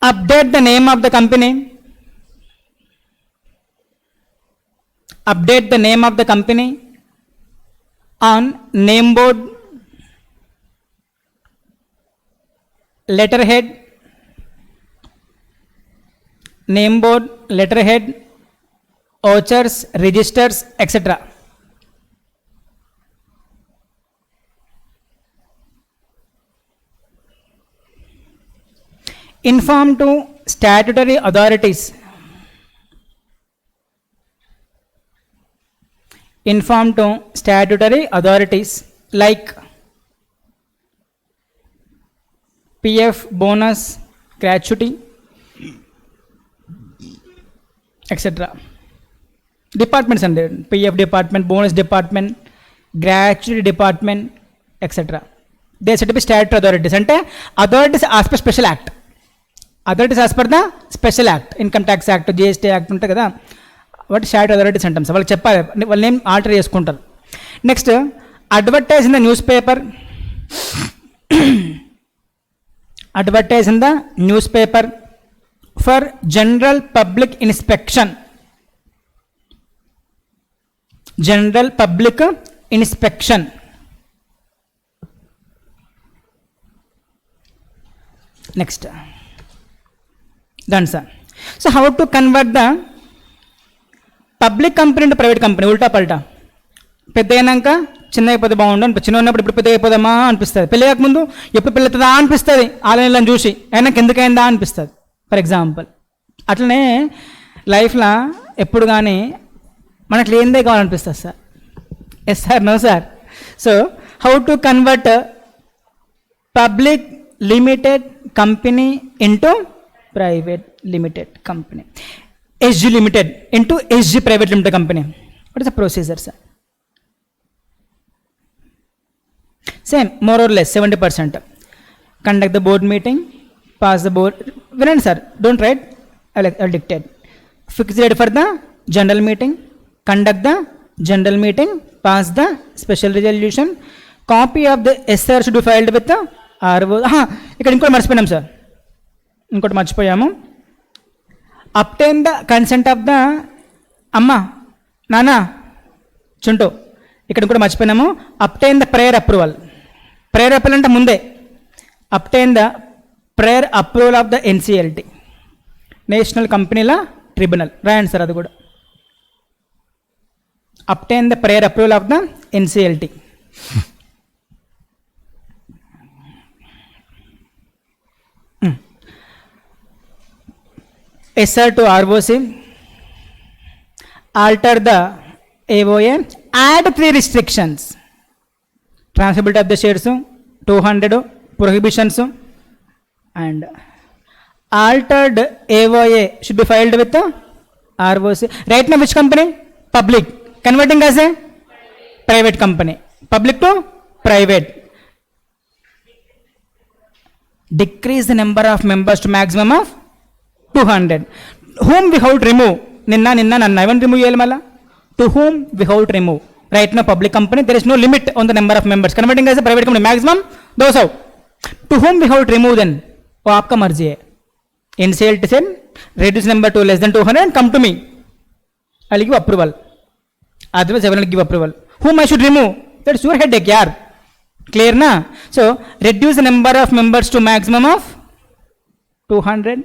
Update the name of the company. Update the name of the company on name board, letterhead, name board, letterhead, vouchers, registers, etc. Inform to statutory authorities. Inform to statutory authorities like PF, bonus, gratuity, etc. Departments and PF department, bonus department, gratuity department, etc. They said to be statutory authorities. And authorities as per special act. Authorities as per the special act, income tax act, GST act ఉంటాయి కదా, వాటి statutory authorities అంటాం sir. వాళ్ళకి చెప్పాలి, వాళ్ళ name alter చేసుకుంటారు. Next, advertise in the news paper. Advertise in the news paper for general public inspection. General public inspection. Next, done sir. So how to convert the public company into private company? ఉల్టా పల్టా. పెద్ద అయినాక చిన్న అయిపోతే బాగుండు, చిన్న ఉన్నప్పుడు ఇప్పుడు పెద్ద అయిపోదామా అనిపిస్తుంది, పెళ్ళి కాకముందు ఎప్పుడు పెళ్ళవుతుందా అనిపిస్తుంది, ఆన్లైన్లో చూసి అయినాక ఎందుకైందా అనిపిస్తుంది. ఫర్ ఎగ్జాంపుల్ అట్లనే లైఫ్లో ఎప్పుడు కానీ మనకు లేనిదే కావాలనిపిస్తుంది sir. Yes sir, no sir. So how to convert public limited company into private limited company, SG limited into SG private limited company. What is the procedure, sir? Same, more or less 70%. Conduct the board meeting, pass the board. Well, sir, don't write, I'll dictate. Fix the date for the general meeting, conduct the general meeting, pass the special resolution. Copy of the SR should be filed with the RO. ఇక్కడ ఇంకోటి మర్చిపోయినాం sir, ఇంకోటి మర్చిపోయాము. Obtain the consent of the అమ్మ నాన్న చుంటూ, ఇక్కడ కూడా మర్చిపోయినాము. Obtain the prior approval. Prior approval అంటే ముందే obtain the prior approval of the NCLT, national కంపెనీల ట్రిబ్యునల్. రాయండి సార్ అది కూడా. Obtain the prior approval of the NCLT. SR to ROC, alter the AOA, add 3 restrictions: transferability of the shares 200, prohibitions, and altered AOA should be filed with the ROC. Right now which company? public, converting as a private company, public to private. Decrease the number of members to maximum of 200. Whom we have to remove? Ninna, nanna. I want to remove yelmala. To whom we have to remove? Right now, public company, there is no limit on the number of members. Converting as a private company, maximum those how. To whom we have to remove then? वो आपका मर्जी है. Insert से reduce number to less than 200 and come to me. I'll give approval. Otherwise, I will not give approval. Whom I should remove? That's your headache, yaar. Clear na? So reduce the number of members to maximum of 200.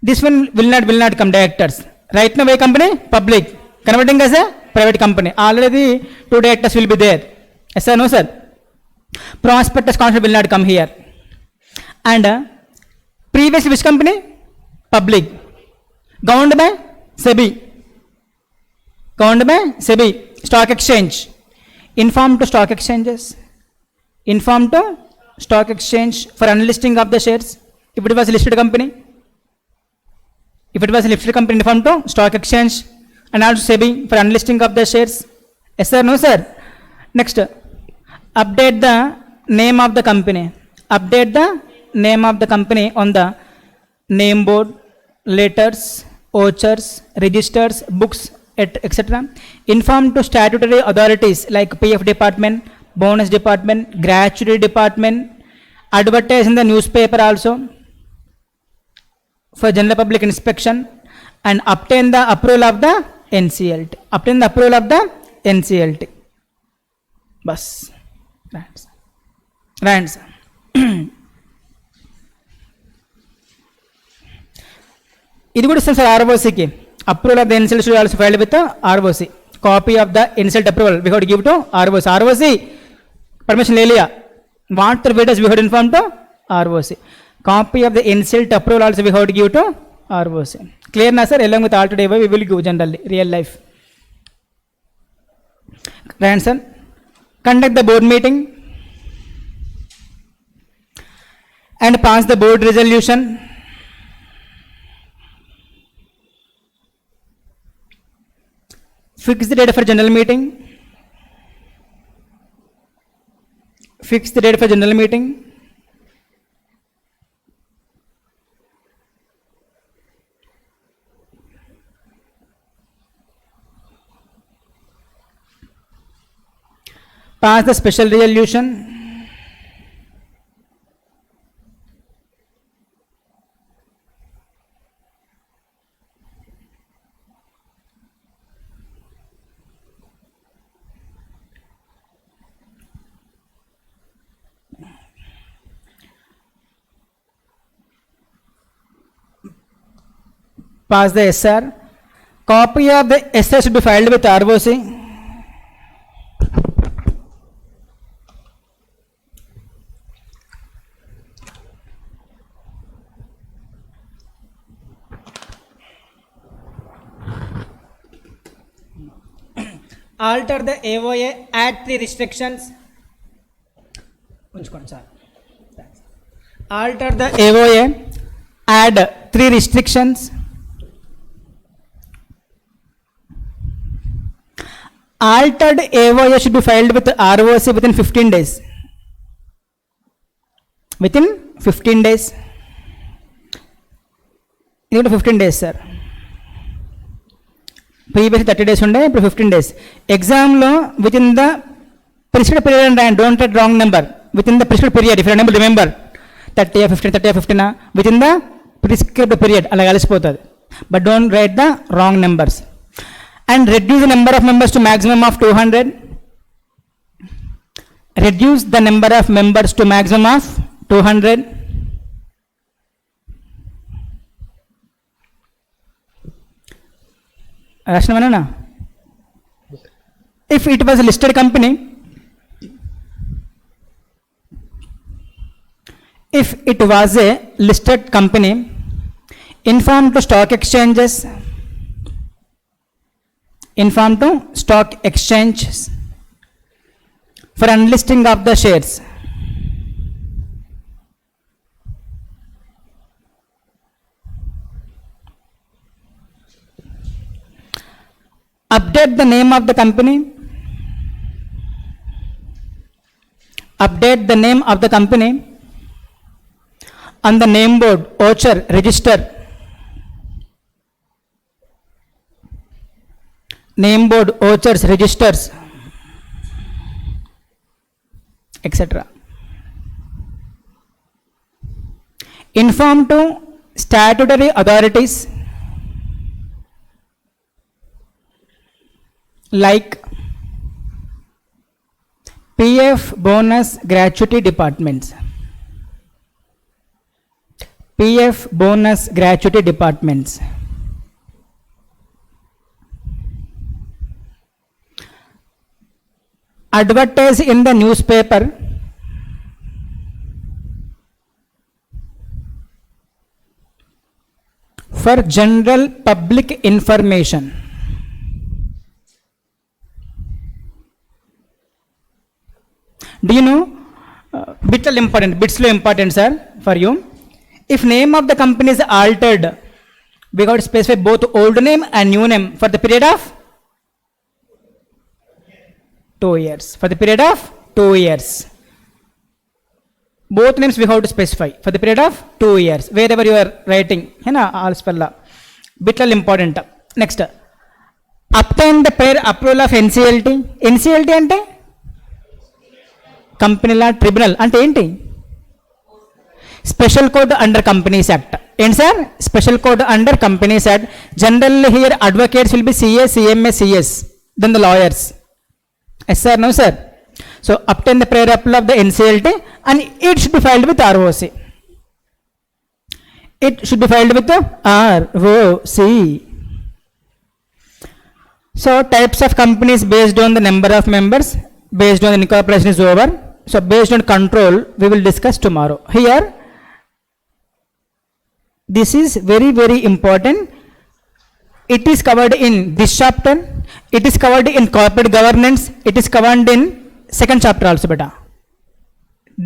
This one will not come directors. Right now, a company public, converting as a private company. Already 2 directors will be there. Yes sir, no sir. Prospectus concept will not come here. And previously which company? Public. Governed by SEBI. Governed by SEBI. Stock exchange. Inform to stock exchanges. Inform to stock exchange for unlisting of the shares. If it was a listed company. If it was a listed company, inform to stock exchange and also SEBI for unlisting of the shares. Yes sir, no sir. Next, update the name of the company. Update the name of the company on the name board, letters, vouchers, registers, books, etc. Inform to statutory authorities like PF department, bonus department, gratuity department. Advertise in the newspaper also for general public inspection and obtain the approval of the NCLT. Obtain the approval of the NCLT. Bas. Right. ఇది కూడా ఇస్తాం sir ఆర్ఓసికి. Approval of the NCLT should also filed with ROC. Copy of the NCLT approval we have to give to ROC. ROC permission ले लिया. What the matters we have to inform to ROC. Copy of the NCLT approval also we have to give to ROC. Clear నా sir? Along with all today we will give generally real life. Right sir. Conduct the board meeting and pass the board resolution. Fix the date for general meeting. Fix the date for general meeting. Pass the special resolution. Pass the SR. Copy of the SR should be filed with ROC. Alter the AOA, add 3 restrictions. Alter the AOA, add 3 restrictions. Altered AOA should be filed with ROC within 15 days. Within 15 days. It is 15 days, sir. Previously 30 days unde, ఇప్పుడు 15 days. Exam lo within the prescribed period and don't write wrong number. Within the prescribed period, if you are unable to remember 30 or 15, 30 or 15, within the prescribed period అలాగ కలిసిపోతుంది. But don't write the wrong numbers. And reduce the number of members to maximum of 200. Reduce the number of members to maximum of 200. Rashnavana. If it was a listed company, if it was a listed company, inform to stock exchanges. Inform to stock exchanges for unlisting of the shares. Update the name of the company. Update the name of the company on the name board, voucher, register. Name board, vouchers, registers, etc. Inform to statutory authorities like PF bonus gratuity departments. PF bonus gratuity departments. Advertise in the newspaper for general public information. Do you know, bits lo important sir for you. If name of the company is altered, we got to specify both old name and new name for the period of 2 years. For the period of 2 years. Both names we have to specify for the period of 2 years. Wherever you are writing, all spell. Bit important. Next, obtain the prior approval of NCLT. NCLT ante company law tribunal అంటే ఏంటి? Special code under companies act. ఏంటి sir? Special code under companies act. Generally here advocates will be CA, CMA, CS, then the lawyers. Yes sir, no sir. So obtain the prior approval of the NCLT and it should be filed with ROC. It should be filed with the ROC. So types of companies based on the number of members, based on the incorporation is over. So based on control we will discuss tomorrow. Here this is very very important. It is covered in this chapter, it is covered in corporate governance, it is covered in second chapter also beta.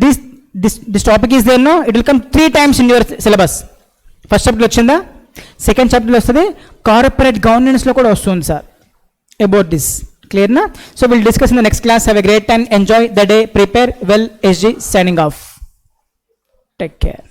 This topic is there, no? It will come 3 times in your syllabus. First chapter వచ్చిందా, second chapter వస్తుంది, corporate governance లో కూడా వస్తుంది sir about this. Clear na? So we'll discuss in the next class. Have a great time, enjoy the day, prepare well. SG signing off. Take care.